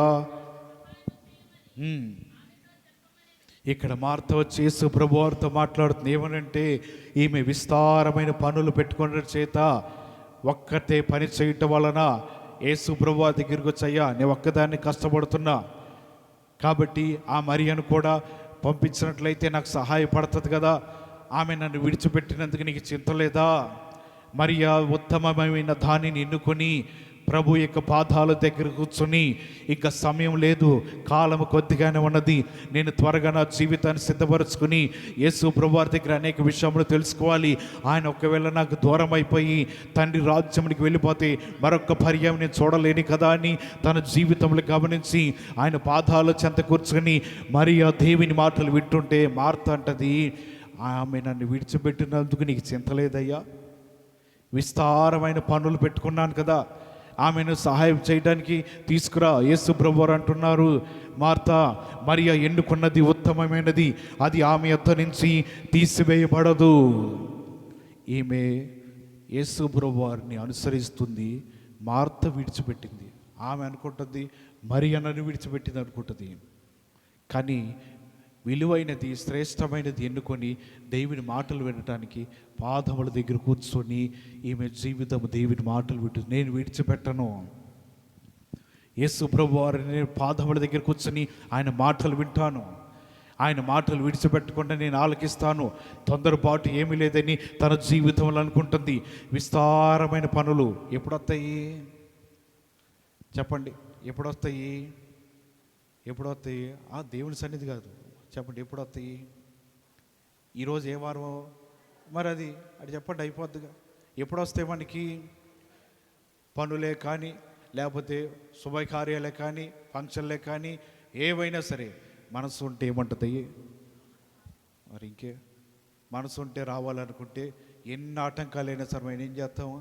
ఇక్కడ మార్త వచ్చి యేసు ప్రభు వారితో మాట్లాడుతుంది. ఏమనంటే, ఈమె విస్తారమైన పనులు పెట్టుకున్న చేత ఒక్కతే పని చేయటం వలన యేసు ప్రభు వారి దగ్గరికి వచ్చయ్యా, నేను ఒక్కదాన్ని కష్టపడుతున్నా కాబట్టి ఆ మరియను కూడా పంపించినట్లయితే నాకు సహాయపడుతుంది కదా, ఆమె నన్ను విడిచిపెట్టినందుకు నీకు చింత లేదా? మరియా ఉత్తమమైన దానిని ఎన్నుకొని ప్రభు యొక్క పాదాల దగ్గర కూర్చొని, ఇంకా సమయం లేదు, కాలం కొద్దిగానే ఉన్నది, నేను త్వరగా నా జీవితాన్ని సిద్ధపరచుకుని యేసు ప్రభు వారి దగ్గర అనేక విషయములు తెలుసుకోవాలి. ఆయన ఒకవేళ నాకు దూరం అయిపోయి తండ్రి రాజ్యానికి వెళ్ళిపోతే మరొక పర్యాయం నేను చూడలేని కదా అని తన జీవితంలో గమనించి ఆయన పాదాల చెంత కూర్చొని మరియా దేవుని మాటలు వింటుంటే మార్త అంటది, ఆమె నన్ను విడిచిపెట్టినందుకు నీకు చింత లేదయ్యా? విస్తారమైన పనులు పెట్టుకున్నాను కదా, ఆమెను సహాయం చేయడానికి తీసుకురా. యేసు ప్రభువారు అంటున్నారు, మార్త, మరియా ఎన్నుకున్నది ఉత్తమమైనది, అది ఆమె యొద్ద నుంచి తీసివేయబడదు. ఈమె యేసు ప్రభువారిని అనుసరిస్తుంది, మార్త విడిచిపెట్టింది. ఆమె అనుకుంటుంది మరియా నన్ను విడిచిపెట్టింది అనుకుంటుంది. కానీ విలువైనది, శ్రేష్టమైనది ఎన్నుకొని దేవుని మాటలు వినటానికి పాదముల దగ్గర కూర్చొని ఈమె జీవితం దేవుని మాటలు వింటుంది. నేను విడిచిపెట్టను. యేసు ప్రభు వారిని పాదముల దగ్గర కూర్చొని ఆయన మాటలు వింటాను, ఆయన మాటలు విడిచిపెట్టకుండా నేను ఆలకిస్తాను. తొందరపాటు ఏమీ లేదని తన జీవితంలో అనుకుంటుంది. విస్తారమైన పనులు ఎప్పుడొస్తాయి చెప్పండి? ఎప్పుడొస్తాయి? దేవుని సన్నిధి కాదు, చెప్పండి ఎప్పుడు వస్తాయి? ఈరోజు ఏ వారమో మరి అది చెప్పండి, అయిపోద్దిగా. ఎప్పుడు వస్తాయి మనకి? పనులే కానీ, లేకపోతే శుభకార్యాలే కానీ, ఫంక్షన్లే కానీ, ఏవైనా సరే మనసు ఉంటే ఏమంటుంది? మరి ఇంకే మనసు ఉంటే రావాలనుకుంటే ఎన్ని ఆటంకాలైనా సరే మనం ఏం చేస్తాము?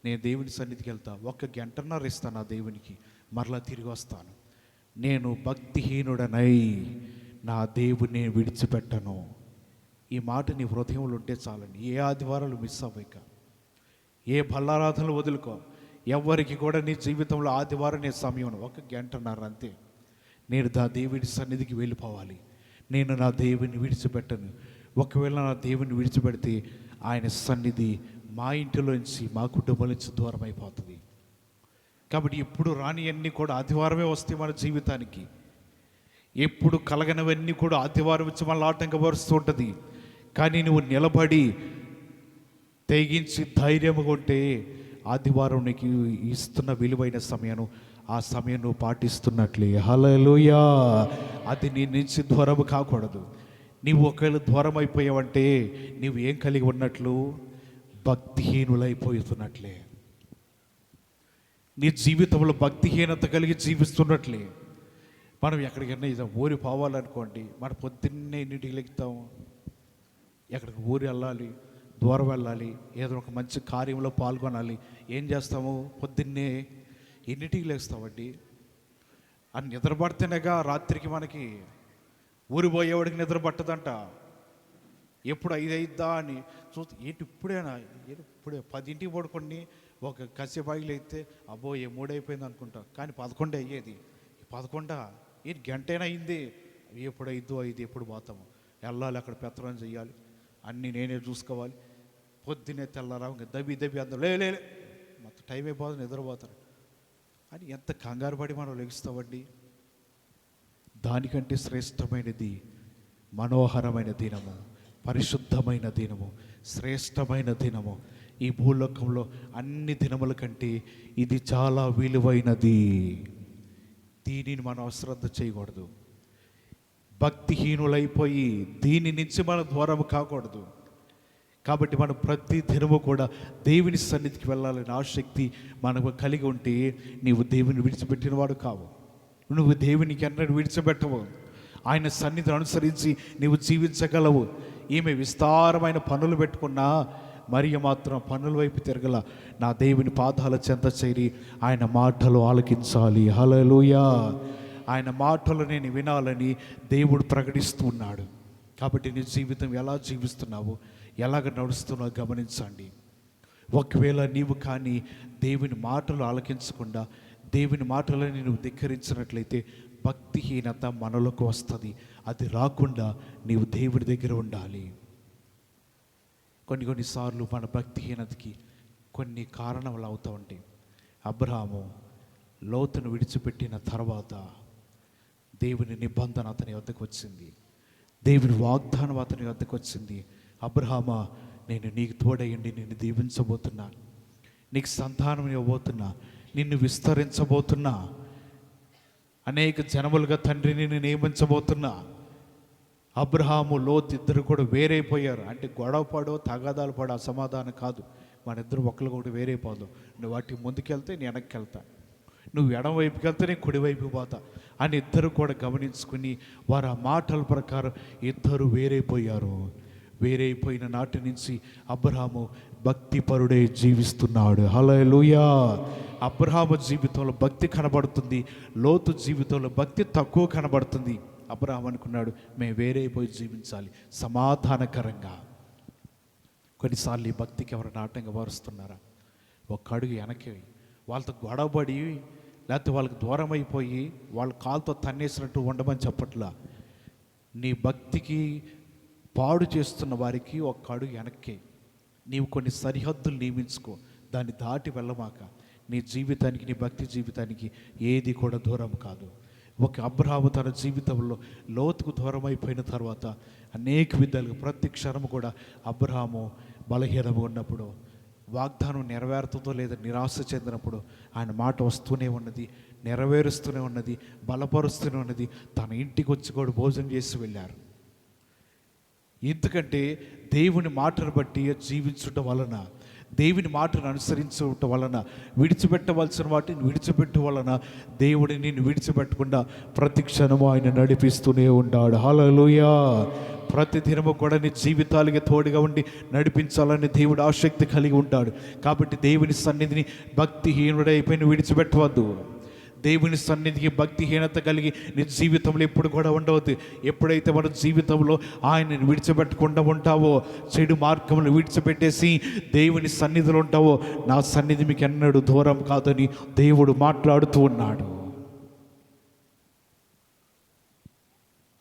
నేను దేవుని సన్నిధికి వెళ్తాను, 1 గంటన్నర ఇస్తాను ఆ దేవునికి, మరలా తిరిగి వస్తాను. నేను భక్తిహీనుడనై నా దేవుని విడిచిపెట్టను. ఈ మాట నీ హృదయంలో ఉంటే చాలండి. ఏ ఆదివారాలు మిస్ అవ్వక, ఏ బల్లారాధనలు వదులుకో. ఎవరికి కూడా నీ జీవితంలో ఆదివారం నీ సమయం 1 గంటన్నర అంతే. నేను నా దేవుని సన్నిధికి వెళ్ళిపోవాలి. నేను నా దేవుని విడిచిపెట్టను. ఒకవేళ నా దేవుని విడిచిపెడితే ఆయన సన్నిధి మా ఇంటిలోంచి, మా కుటుంబం నుంచి దూరం అయిపోతుంది. కాబట్టి ఎప్పుడు రానివన్నీ కూడా ఆదివారమే వస్తాయి మన జీవితానికి. ఎప్పుడు కలగనవన్నీ కూడా ఆదివారం వచ్చి మళ్ళీ ఆటంకపరుస్తూ ఉంటుంది. కానీ నువ్వు నిలబడి తెగించి ధైర్యంగా ఉంటే ఆదివారం నీకు ఇస్తున్న విలువైన సమయాన్ని ఆ సమయం నువ్వు పాటిస్తున్నట్లే. హల్లెలూయా. అది నీ నుంచి దూరం కాకూడదు. నీవు ఒకవేళ దూరం అయిపోయావంటే నీవు ఏం కలిగి ఉన్నట్లు? భక్తిహీనులైపోతున్నట్లే. నీ జీవితంలో భక్తిహీనత కలిగి జీవిస్తున్నట్లే. మనం ఎక్కడికైనా ఇది ఊరి పోవాలనుకోండి, మనం పొద్దున్నే ఎన్నింటికి లెగుతాము? ఎక్కడికి ఊరి వెళ్ళాలి, దూరం వెళ్ళాలి, ఏదో ఒక మంచి కార్యంలో పాల్గొనాలి. ఏం చేస్తాము? పొద్దున్నే ఎన్నింటికి లేస్తామండి? అని నిద్ర పడితేనేగా రాత్రికి మనకి. ఊరి పోయేవాడికి నిద్ర పట్టదంట. ఎప్పుడు 5 అయిద్దా అని చూస్తే ఏంటి ఇప్పుడేనా, ఇప్పుడే 10ంటికి పడుకొని ఒక కాసేపు అయితే అబ్బో 3 అయిపోయింది అనుకుంటా. కానీ 11 అయ్యేది. 11 ఏంటి గంటైనా అయింది. ఎప్పుడు 5 ఎప్పుడు పోతాము? వెళ్ళాలి, అక్కడ పెత్తనం చేయాలి, అన్నీ నేనే చూసుకోవాలి. పొద్దున్నే తెల్లారా దబి అందరూ లే మొత్తం టైం అయిపోతుంది, నిద్రపోతారు అని ఎంత కంగారు పడి మనం లెగుస్తామండి. దానికంటే శ్రేష్టమైనది మనోహరమైన దినము, పరిశుద్ధమైన దినము, శ్రేష్టమైన దినము. ఈ భూలోకంలో అన్ని దినముల కంటే ఇది చాలా విలువైనది. దీనిని మనం అశ్రద్ధ చేయకూడదు. భక్తిహీనులైపోయి దీని నుంచి మనం దూరం కాకూడదు. కాబట్టి మనం ప్రతి దినము కూడా దేవుని సన్నిధికి వెళ్ళాలని ఆసక్తి మనకు కలిగి ఉంటే నీవు దేవుని విడిచిపెట్టిన వాడు కావు. నువ్వు దేవునికి ఎన్నడూ విడిచిపెట్టవు. ఆయన సన్నిధిని అనుసరించి నీవు జీవించగలవు. ఈమె విస్తారమైన పనులు పెట్టుకున్నా మరియ మాత్రం పనుల వైపు తిరగల. నా దేవుని పాదాల చెంత చేరి ఆయన మాటలు ఆలకించాలి. హల్లెలూయా. ఆయన మాటలు నేను వినాలని దేవుడు ప్రకటిస్తూ ఉన్నాడు. కాబట్టి నీ జీవితం ఎలా జీవిస్తున్నావు, ఎలాగ నడుస్తున్నావు గమనించండి. ఒకవేళ నీవు కానీ దేవుని మాటలు ఆలకించకుండా దేవుని మాటలని నువ్వు ధిక్కరించినట్లయితే భక్తిహీనత మనలోకి వస్తుంది. అది రాకుండా నీవు దేవుడి దగ్గర ఉండాలి. కొన్నిసార్లు మన భక్తిహీనతకి కొన్ని కారణాలు అవుతూ ఉంటాయి. అబ్రహాము లోతును విడిచిపెట్టిన తర్వాత దేవుని నిబంధన అతని వద్దకు వచ్చింది, దేవుని వాగ్దానం అతని వద్దకు వచ్చింది. అబ్రహామా, నేను నీకు తోడయ్యండి, నిన్ను దీవించబోతున్నా, నీకు సంతానం ఇవ్వబోతున్నా, నిన్ను విస్తరించబోతున్నా, అనేక జనములుగా తండ్రిని నేను నియమించబోతున్నా. అబ్రహాము లోతు ఇద్దరు కూడా వేరైపోయారు. అంటే గొడవ పడో తగాదాలు పడో అసమాధానం కాదు, మన ఇద్దరు ఒకళ్ళు కూడా వేరైపోదు. నువ్వు వాటికి ముందుకెళ్తే నేను వెనక్కి వెళ్తా, నువ్వు ఎడం వైపుకి వెళ్తే నేను కుడివైపు పోతా అని ఇద్దరు కూడా గమనించుకుని వారు ఆ మాటల ప్రకారం ఇద్దరు వేరైపోయారు. వేరైపోయిన నాటి నుంచి అబ్రహాము భక్తిపరుడై జీవిస్తున్నాడు. హల్లెలూయా. అబ్రహాము జీవితంలో భక్తి కనబడుతుంది, లోతు జీవితంలో భక్తి తక్కువ కనబడుతుంది. అబ్రహాం అనుకున్నాడు, మేము వేరైపోయి జీవించాలి సమాధానకరంగా. కొన్నిసార్లు ఈ భక్తికి ఎవరైనా ఆటంగా వారుస్తున్నారా? ఒక అడుగు వెనక్కి వాళ్ళతో గొడవపడి లేకపోతే వాళ్ళకి దూరం అయిపోయి వాళ్ళ కాలుతో తన్నేసినట్టు ఉండమని చెప్పట్లా. నీ భక్తికి పాడు చేస్తున్న వారికి ఒక అడుగు వెనక్కి నీవు కొన్ని సరిహద్దులు నియమించుకో, దాన్ని దాటి వెళ్ళమాక. నీ జీవితానికి, నీ భక్తి జీవితానికి ఏది కూడా దూరం కాదు. ఒక అబ్రహాము తన జీవితంలో లోతుకు దూరం అయిపోయిన తర్వాత అనేక విధాలుగా ప్రతి క్షణము కూడా అబ్రహాము బలహీనము ఉన్నప్పుడు, వాగ్దానం నెరవేరుతుందో లేదా నిరాశ చెందినప్పుడు ఆయన మాట వస్తూనే ఉన్నది, నెరవేరుస్తూనే ఉన్నది, బలపరుస్తూనే ఉన్నది. తన ఇంటికి వచ్చి కూడా భోజనం చేసి వెళ్ళారు. ఎందుకంటే దేవుని మాటను బట్టి జీవించటం వలన, దేవుని మాటను అనుసరించటం వలన, విడిచిపెట్టవలసిన వాటిని విడిచిపెట్టడం వలన దేవుడిని నిన్ను విడిచిపెట్టకుండా ప్రతి క్షణము ఆయన నడిపిస్తూనే ఉంటాడు. హల్లెలూయా. ప్రతి దినము కూడా నీ జీవితాలకి తోడుగా ఉండి నడిపించాలని దేవుడు ఆసక్తి కలిగి ఉంటాడు. కాబట్టి దేవుని సన్నిధిని భక్తిహీనుడైపోయి విడిచిపెట్టవద్దు. దేవుని సన్నిధికి భక్తిహీనత కలిగి నీ జీవితంలో ఎప్పుడు కూడా ఉండవద్దు. ఎప్పుడైతే మన జీవితంలో ఆయనని విడిచిపెట్టకుండా ఉంటావో, చెడు మార్గములు విడిచిపెట్టేసి దేవుని సన్నిధిలో ఉంటావో, నా సన్నిధి మీకు ఎన్నడూ దూరం కాదని దేవుడు మాట్లాడుతూ ఉన్నాడు.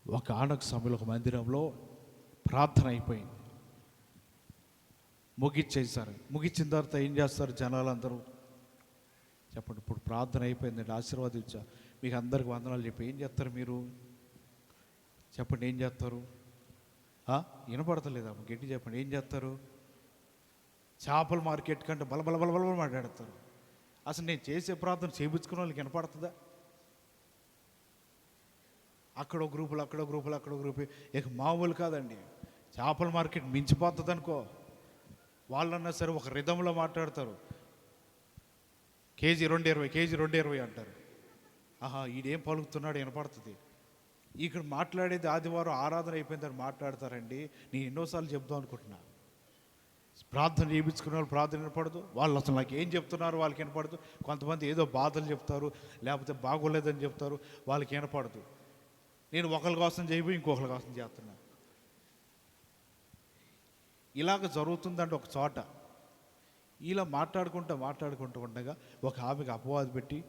ఒక ఆనక సమయంలో ఒక మందిరంలో ప్రార్థన అయిపోయింది, ముగించేశారు. ముగించిన తర్వాత ఏం చేస్తారు జనాలందరూ? చెప్పండి. ఇప్పుడు ప్రార్థన అయిపోయిందండి, ఆశీర్వాదించా, మీకు అందరికి వందనాలు చెప్పి ఏం చేస్తారు మీరు? చెప్పండి, ఏం చేస్తారు? వినపడతలేదా? గట్టి చెప్పండి, ఏం చేస్తారు? చేపల మార్కెట్ కంటే బలబల బలబల మాట్లాడతారు. అసలు నేను చేసే ప్రార్థన చేయించుకున్న వాళ్ళకి వినపడుతుందా? అక్కడో గ్రూపులు, అక్కడో గ్రూపులు, అక్కడో గ్రూపు. ఇక మామూలు కాదండి. చేపల మార్కెట్ మించిపోతుంది అనుకో. వాళ్ళన్నా సరే ఒక రిధంలో మాట్లాడతారు. కేజీ 220, కేజీ 220 అంటారు. ఆహా, ఈడేం పలుకుతున్నాడు వినపడుతుంది. ఇక్కడ మాట్లాడేది ఆదివారం ఆరాధన అయిపోయిందని మాట్లాడతారండి. నేను ఎన్నోసార్లు చెప్దాం అనుకుంటున్నా. ప్రార్థన చేయించుకునే వాళ్ళు ప్రార్థన వినపడదు. వాళ్ళు అసలు నాకు ఏం చెప్తున్నారు వాళ్ళకి వినపడదు. కొంతమంది ఏదో బాధలు చెప్తారు, లేకపోతే బాగోలేదని చెప్తారు, వాళ్ళకి వినపడదు. నేను ఒకరి కోసం చేయబోయి ఇంకొకరి కోసం చేస్తున్నా. ఇలాగ జరుగుతుందంటే ఒక చోట ఇలా మాట్లాడుకుంటూ ఉండగా ఒక ఆమెకు అపవాదు పెట్టి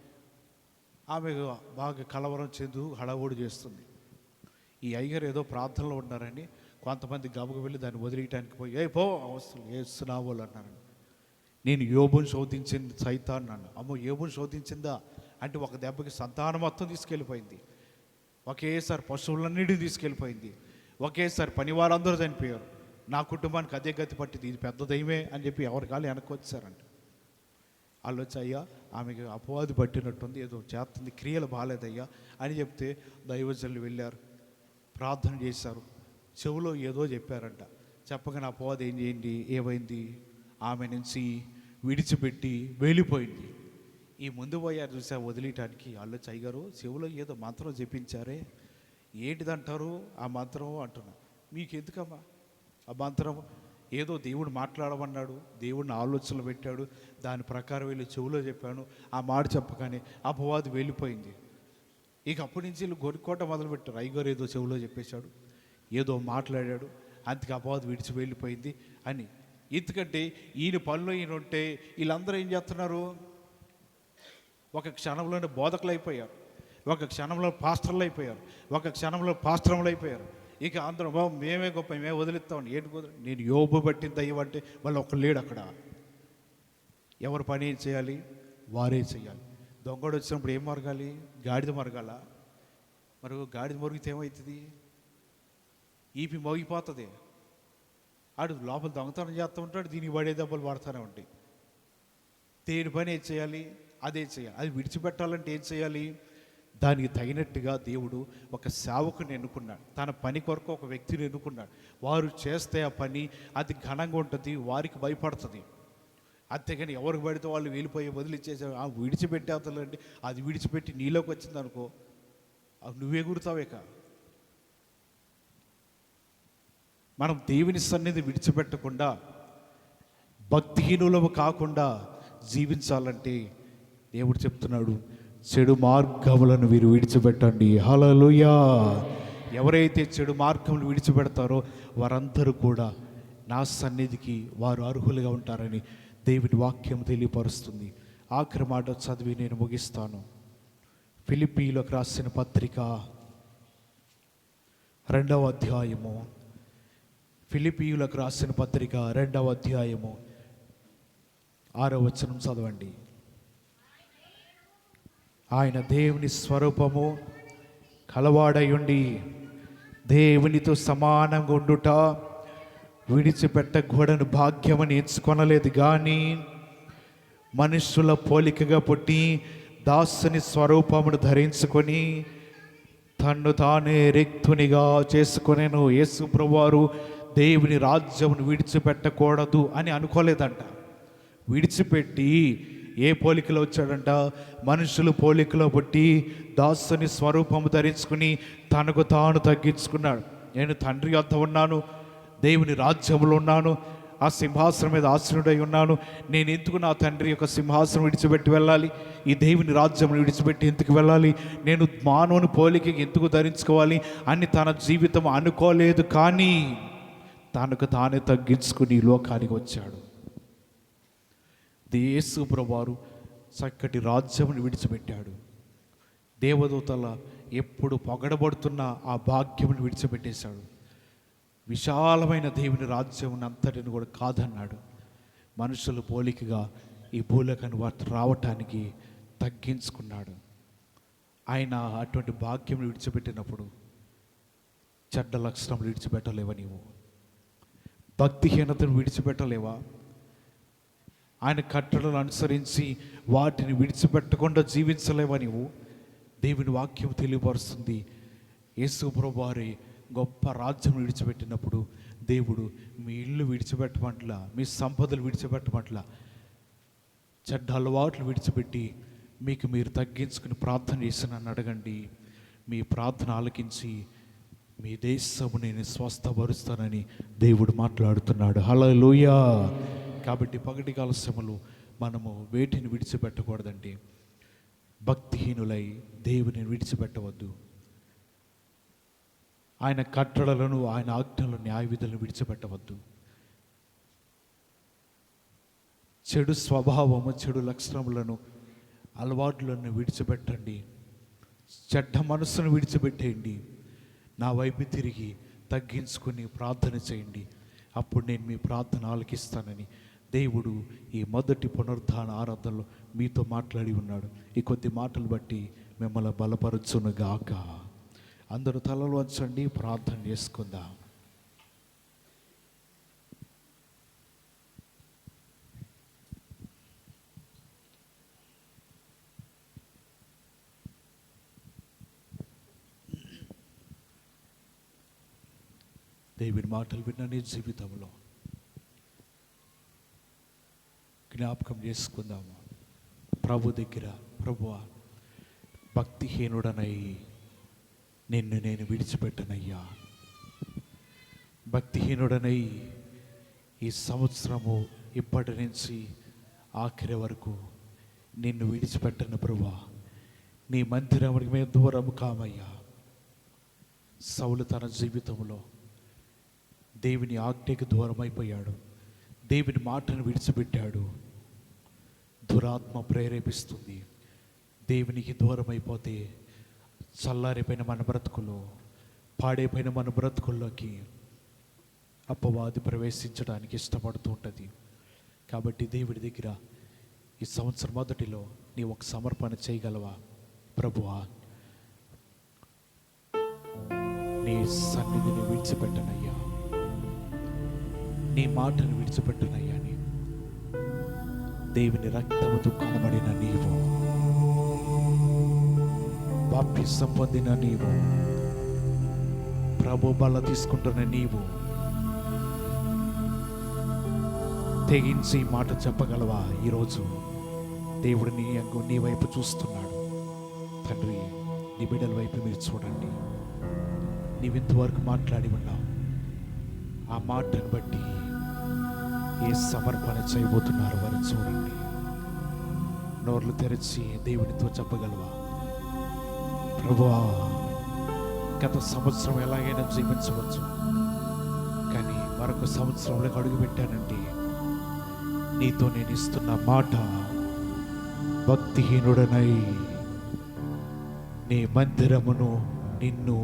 ఆమె బాగా కలవరం చెందు హడావుడి చేస్తుంది. ఈ అయ్యగారు ఏదో ప్రార్థనలో ఉన్నారని కొంతమంది గబగ వెళ్ళి దాన్ని వదిలేయటానికి పోయి ఏ పో అవసరం వేస్తున్నావు అన్నారు. నేను యోబుని శోధించింది సైతాన్ అన్నాను. అమ్మో, యోబుని శోధించిందా అంటే ఒక దెబ్బకి సంతానం మొత్తం తీసుకెళ్ళిపోయింది. ఒకేసారి పశువులన్నిటిని తీసుకెళ్ళిపోయింది. ఒకేసారి పనివారందరూ చనిపోయారు. నా కుటుంబానికి అదే గతి పట్టింది. ఇది పెద్ద దైవమే అని చెప్పి ఎవరి కాళ్ళు వెనక్కి వచ్చారంట. వాళ్ళు వచ్చి, అయ్యా ఆమెకి అపవాది పట్టినట్టుంది, ఏదో చేస్తుంది, క్రియలు బాగాలేదయ్యా అని చెప్తే దైవజనులు వెళ్ళారు, ప్రార్థన చేశారు, చెవులో ఏదో చెప్పారంట. చెప్పగానే అపవాది ఏమైంది? ఆమె నుంచి విడిచిపెట్టి వెళ్ళిపోయింది. ఈ ముందు పోయారు చూసా వదిలేయటానికి. వాళ్ళు చైగారు చెవులో ఏదో మంత్రం చెప్పించారే, ఏంటిదంటారు ఆ మంత్రం అంటున్నా. మీకు ఎందుకమ్మా ఆ మంత్రం? ఏదో దేవుడు మాట్లాడమన్నాడు, దేవుడిని ఆలోచనలు పెట్టాడు, దాని ప్రకారం వెళ్ళి చెవులో చెప్పాను. ఆ మాట చెప్పగానే అపవాది వెళ్ళిపోయింది. ఇక అప్పటి నుంచి వీళ్ళు గొరికోట మొదలుపెట్టారు. అయ్యగారు ఏదో చెవులో చెప్పేశాడు, ఏదో మాట్లాడాడు, అందుకే అపవాది విడిచి వెళ్ళిపోయింది అని. ఎందుకంటే ఈయన పనిలో ఈయన ఉంటే వీళ్ళందరూ ఏం చేస్తున్నారు? ఒక క్షణంలోనే బోధకులు అయిపోయారు, ఒక క్షణంలో పాస్టర్లు అయిపోయారు, ఒక క్షణంలో పాస్టర్లు అయిపోయారు. ఇక అందరం బాబు మేమే గొప్ప, మేమే వదిలిస్తామని. ఏంటి కుదరదు? నేను యోబు పట్టిన దయ్యం అంటే వాళ్ళు ఒక్కడు లేడు అక్కడ. ఎవరు పని ఏం చేయాలి? వారే చేయాలి. దొంగడు వచ్చినప్పుడు ఏం మరగాలి? గాడిద మరగాల. మరి గాడిద మరిగితే ఏమవుతుంది? ఈపి మోగిపోతుంది. ఆడు లోపల దొంగతనం చేస్తూ ఉంటాడు, దీనికి పడే దెబ్బలు పడుతూనే ఉంటాయి. దేని పని ఏం చేయాలి? అదే చేయాలి. అది విడిచిపెట్టాలంటే ఏం చేయాలి? దానికి తగినట్టుగా దేవుడు ఒక సేవకుని ఎన్నుకున్నాడు, తన పని కొరకు ఒక వ్యక్తిని ఎన్నుకున్నాడు. వారు చేస్తే ఆ పని అది ఘనంగా ఉంటుంది, వారికి భయపడుతుంది. అంతేగాని ఎవరికి పడితే వాళ్ళు వెళ్ళిపోయి వదిలిచ్చేసే విడిచిపెట్టేతలండి. అది విడిచిపెట్టి నీలోకి వచ్చింది అనుకో, నువ్వే గురుతావేక. మనం దేవుని సన్నిధి విడిచిపెట్టకుండా భక్తిహీనులము కాకుండా జీవించాలంటే దేవుడు చెప్తున్నాడు, చెడు మార్గములను వీరు విడిచిపెట్టండి. హల్లెలూయా. ఎవరైతే చెడు మార్గములు విడిచిపెడతారో వారందరూ కూడా నా సన్నిధికి వారు అర్హులుగా ఉంటారని దేవుని వాక్యం తెలియపరుస్తుంది. ఆఖరి మాట చదివి నేను ముగిస్తాను. ఫిలిప్పీయులకు రాసిన పత్రిక 2వ అధ్యాయము, ఫిలిప్పీయులకు రాసిన పత్రిక 2వ అధ్యాయము 6వ వచనం చదవండి. ఆయన దేవుని స్వరూపము కలవాడయుండి దేవునితో సమానంగా ఉండుట విడిచిపెట్టకూడని భాగ్యమని ఎంచుకొనలేదు, కానీ మనుషుల పోలికగా పుట్టి దాసుని స్వరూపమును ధరించుకొని తన్ను తానే రిక్తునిగా చేసుకొనెను. యేసు ప్రభువారు దేవుని రాజ్యమును విడిచిపెట్టకూడదు అని అనుకోలేదంట. విడిచిపెట్టి ఏ పోలికలో వచ్చాడంట? మనుషులు పోలికలో పుట్టి దాసుని స్వరూపము ధరించుకుని తనకు తాను తగ్గించుకున్నాడు. నేను తండ్రి వద్ద ఉన్నాను, దేవుని రాజ్యంలో ఉన్నాను, ఆ సింహాసనం మీద ఆసీనుడై ఉన్నాను. నేను ఎందుకు నా తండ్రి యొక్క సింహాసనం విడిచిపెట్టి వెళ్ళాలి? ఈ దేవుని రాజ్యం విడిచిపెట్టి ఎందుకు వెళ్ళాలి? నేను మానవుని పోలికకి ఎందుకు ధరించుకోవాలి అని తన జీవితం అనుకోలేదు, కానీ తనకు తానే తగ్గించుకుని లోకానికి వచ్చాడు. యేసు ప్రభువారు చక్కటి రాజ్యమును విడిచిపెట్టాడు. దేవదూతల ఎప్పుడు పొగడబడుతున్న ఆ భాగ్యమును విడిచిపెట్టేశాడు. విశాలమైన దేవుని రాజ్యం అంతటిని కూడా కాదన్నాడు. మనుషుల పోలికగా ఈ భూలోకాన్ని రావటానికి తగ్గించుకున్నాడు. ఆయన అటువంటి భాగ్యం విడిచిపెట్టినప్పుడు చెడ్డ లక్షణములు విడిచిపెట్టలేవా? నీవు భక్తిహీనతను విడిచిపెట్టలేవా? ఆయన కట్టడలను అనుసరించి వాటిని విడిచిపెట్టకుండా జీవించలేవని దేవుని వాక్యం తెలియపరుస్తుంది. యేసు ప్రభువు వారి గొప్ప రాజ్యం విడిచిపెట్టినప్పుడు దేవుడు మీ ఇల్లు విడిచిపెట్టమట్ల, మీ సంపదలు విడిచిపెట్టమట్ల, చెడ్డ అలవాట్లు విడిచిపెట్టి మీకు మీరు తగ్గించుకుని ప్రార్థన చేసి నన్ను అడగండి, మీ ప్రార్థన ఆలకించి మీ దేశము నేను స్వస్థపరుస్తానని దేవుడు మాట్లాడుతున్నాడు. హల్లెలూయా. కాబట్టి పగటి కాల శ్రమలు మనము వేటిని విడిచిపెట్టకూడదండి. భక్తిహీనులై దేవుని విడిచిపెట్టవద్దు. ఆయన కట్టడలను, ఆయన ఆజ్ఞలను, న్యాయ విధులను విడిచిపెట్టవద్దు. చెడు స్వభావము, చెడు లక్షణములను, అలవాట్లను విడిచిపెట్టండి. చెడ్డ మనసును విడిచిపెట్టేయండి. నా వైపు తిరిగి తగ్గించుకొని ప్రార్థన చేయండి. అప్పుడు నేను మీ ప్రార్థన ఆలకిస్తానని దేవుడు ఈ మొదటి పునరుద్ధాన ఆరాధనలో మీతో మాట్లాడి ఉన్నాడు. ఈ కొద్ది మాటలు బట్టి మిమ్మల్ని బలపరచునుగాక. అందరూ తలలు వంచండి, ప్రార్థన చేసుకుందాం. దేవుని మాటలు విన్న నీ జీవితంలో జ్ఞాపకం చేసుకుందాము. ప్రభు దగ్గర, ప్రభువా, భక్తిహీనుడనై నిన్ను నేను విడిచిపెట్టనయ్యా. భక్తిహీనుడనై ఈ సంవత్సరము ఇప్పటి నుంచి ఆఖరి వరకు నిన్ను విడిచిపెట్టను ప్రభువా. నీ మందిరానికి మేము దూరము కామయ్యా. సౌలు తన జీవితంలో దేవుని ఆజ్ఞకి దూరం అయిపోయాడు. దేవుని మాటను విడిచిపెట్టాడు. దురాత్మ ప్రేరేపిస్తుంది. దేవునికి దూరం అయిపోతే చల్లారిపోయిన మన బ్రతుకులు, పాడైపోయిన మన బ్రతుకుల్లోకి అపవాది ప్రవేశించడానికి ఇష్టపడుతూ ఉంటుంది. కాబట్టి దేవుడి దగ్గర ఈ సంవత్సరం మొదటిలో నీ ఒక సమర్పణ చేయగలవా? ప్రభువా, నీ సన్నిధిని విడిచిపెట్టనయ్యా, నీ మాటను విడిచిపెట్టనయ్యా. అని దేవుని రక్తముతో కనబడిన నీవు, బాప్తిసం పొందిన నీవు, ప్రభు బల తీసుకుంటున్న నీవు తెగించి మాట చెప్పగలవా? ఈరోజు దేవుడు నీ వైపు చూస్తున్నాడు. తండ్రి, నీ బిడ్డల వైపు మీరు చూడండి. నీవింతవరకు మాట్లాడి ఉన్నావు. ఆ మాటను బట్టి ఏ సమర్పణ చేయబోతున్నారు వారు చూడండి. నోర్లు తెరిచి దేవునితో చెప్పగలవా? ప్రభువా, గత సంవత్సరం ఎలాగైనా జీవించవచ్చు, కానీ మరొక సంవత్సరంలో అడుగు పెట్టానంటే నీతో నేను ఇస్తున్న మాట, భక్తిహీనుడనై నీ మందిరమును, నిన్ను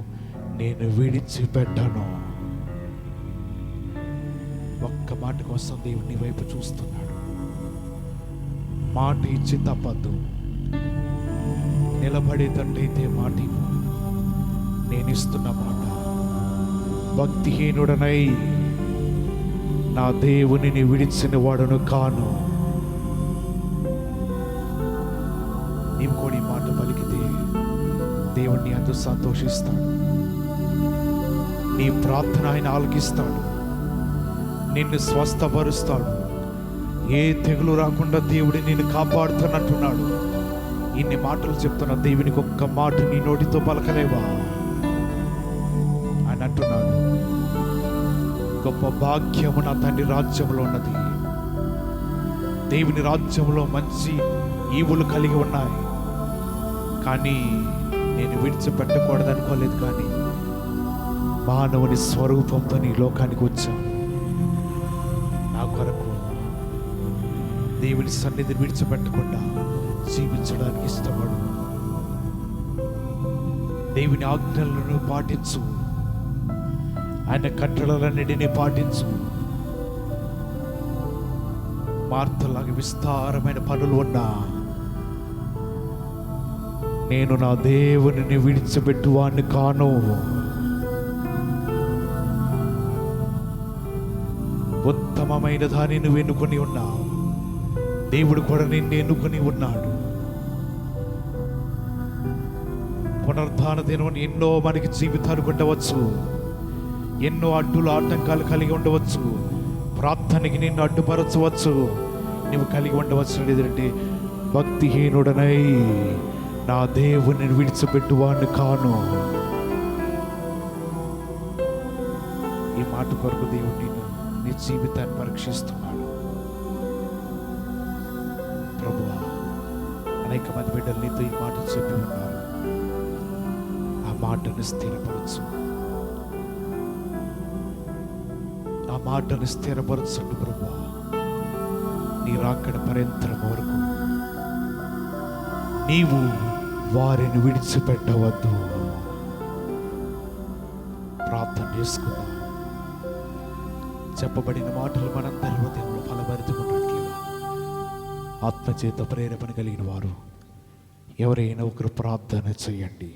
నేను విడిచిపెట్టను. ఒక్క మాట కోసం దేవుడు నీ వైపు చూస్తున్నాడు. మాట ఇచ్చి తప్పద్దు. నిలబడేటట్టయితే మాట ఇవ్వు. నేను ఇస్తున్న మాట, భక్తిహీనుడనై నా దేవునిని విడిచిన వాడును కాను. నీవు కూడా ఈ మాట పలికితే దేవుణ్ణి అందు సంతోషిస్తాడు. నీ ప్రార్థన ఆయన ఆలకిస్తాడు. నిన్ను స్వస్థపరుస్తాడు. ఏ తెగులు రాకుండా దేవుడి నిన్ను కాపాడుతున్నట్టున్నాడు. ఇన్ని మాటలు చెప్తున్న దేవునికి ఒక్క మాట నీ నోటితో పలకలేవా? ఆయన అంటున్నాడు, గొప్ప భాగ్యము నా తండ్రి రాజ్యంలో ఉన్నది. దేవుని రాజ్యంలో మంచి ఈవులు కలిగి ఉన్నాయి, కానీ నేను విడిచిపెట్టకూడదనుకోలేదు. కానీ మానవుని స్వరూపంతో నీ లోకానికి వచ్చాను. నా కొరకు దేవుని సన్నిధిని విడిచిపెట్టకుండా జీవించడానికి ఇష్టపడు. దేవుని ఆజ్ఞలను పాటించు. ఆయన కట్టడలన్నిటినీ పాటించు. మార్తలాగా విస్తారమైన పనులు ఉన్నా నేను నా దేవునిని విడిచిపెట్టువాడిని కాను. ఉత్తమమైన దానిని వెనుకొని ఉన్నావు. దేవుడు కూడా నిన్ను ఎన్నుకొని ఉన్నాడు. పునరుద్ధాన దినం ఎన్నో మనకి జీవితాలు ఉండవచ్చు, ఎన్నో అడ్డులు ఆటంకాలు కలిగి ఉండవచ్చు, ప్రార్థనకి నిన్ను అడ్డుపరచవచ్చు. నువ్వు కలిగి ఉండవచ్చు లేదంటే భక్తిహీనుడనై నా దేవుని విడిచిపెట్టువాడిని కాను. ఈ మాట కొరకు దేవుడు నిన్ను నీ జీవితాన్ని పరీక్షిస్తున్నాడు. ప్రభువా, అనేక మంది బిడ్డలు నీతో ఈ మాట చెప్పి ఉన్నారు. ఆ మాటను స్థిరపరచు, ఆ మాటను స్థిరపరచండి ప్రభువా. నీ రాకడ పర్యంతరం వరకు నీవు వారిని విడిచిపెట్టవద్దు. ప్రార్థన చేసుకుందాం. చెప్పబడిన మాటలు మనందరి హృదయంలో ఫలభరితమున్నట్లుగా ఆత్మచేత ప్రేరేపణ కలిగిన వారు ఎవరైనా ఒకరు ప్రార్థన చేయండి.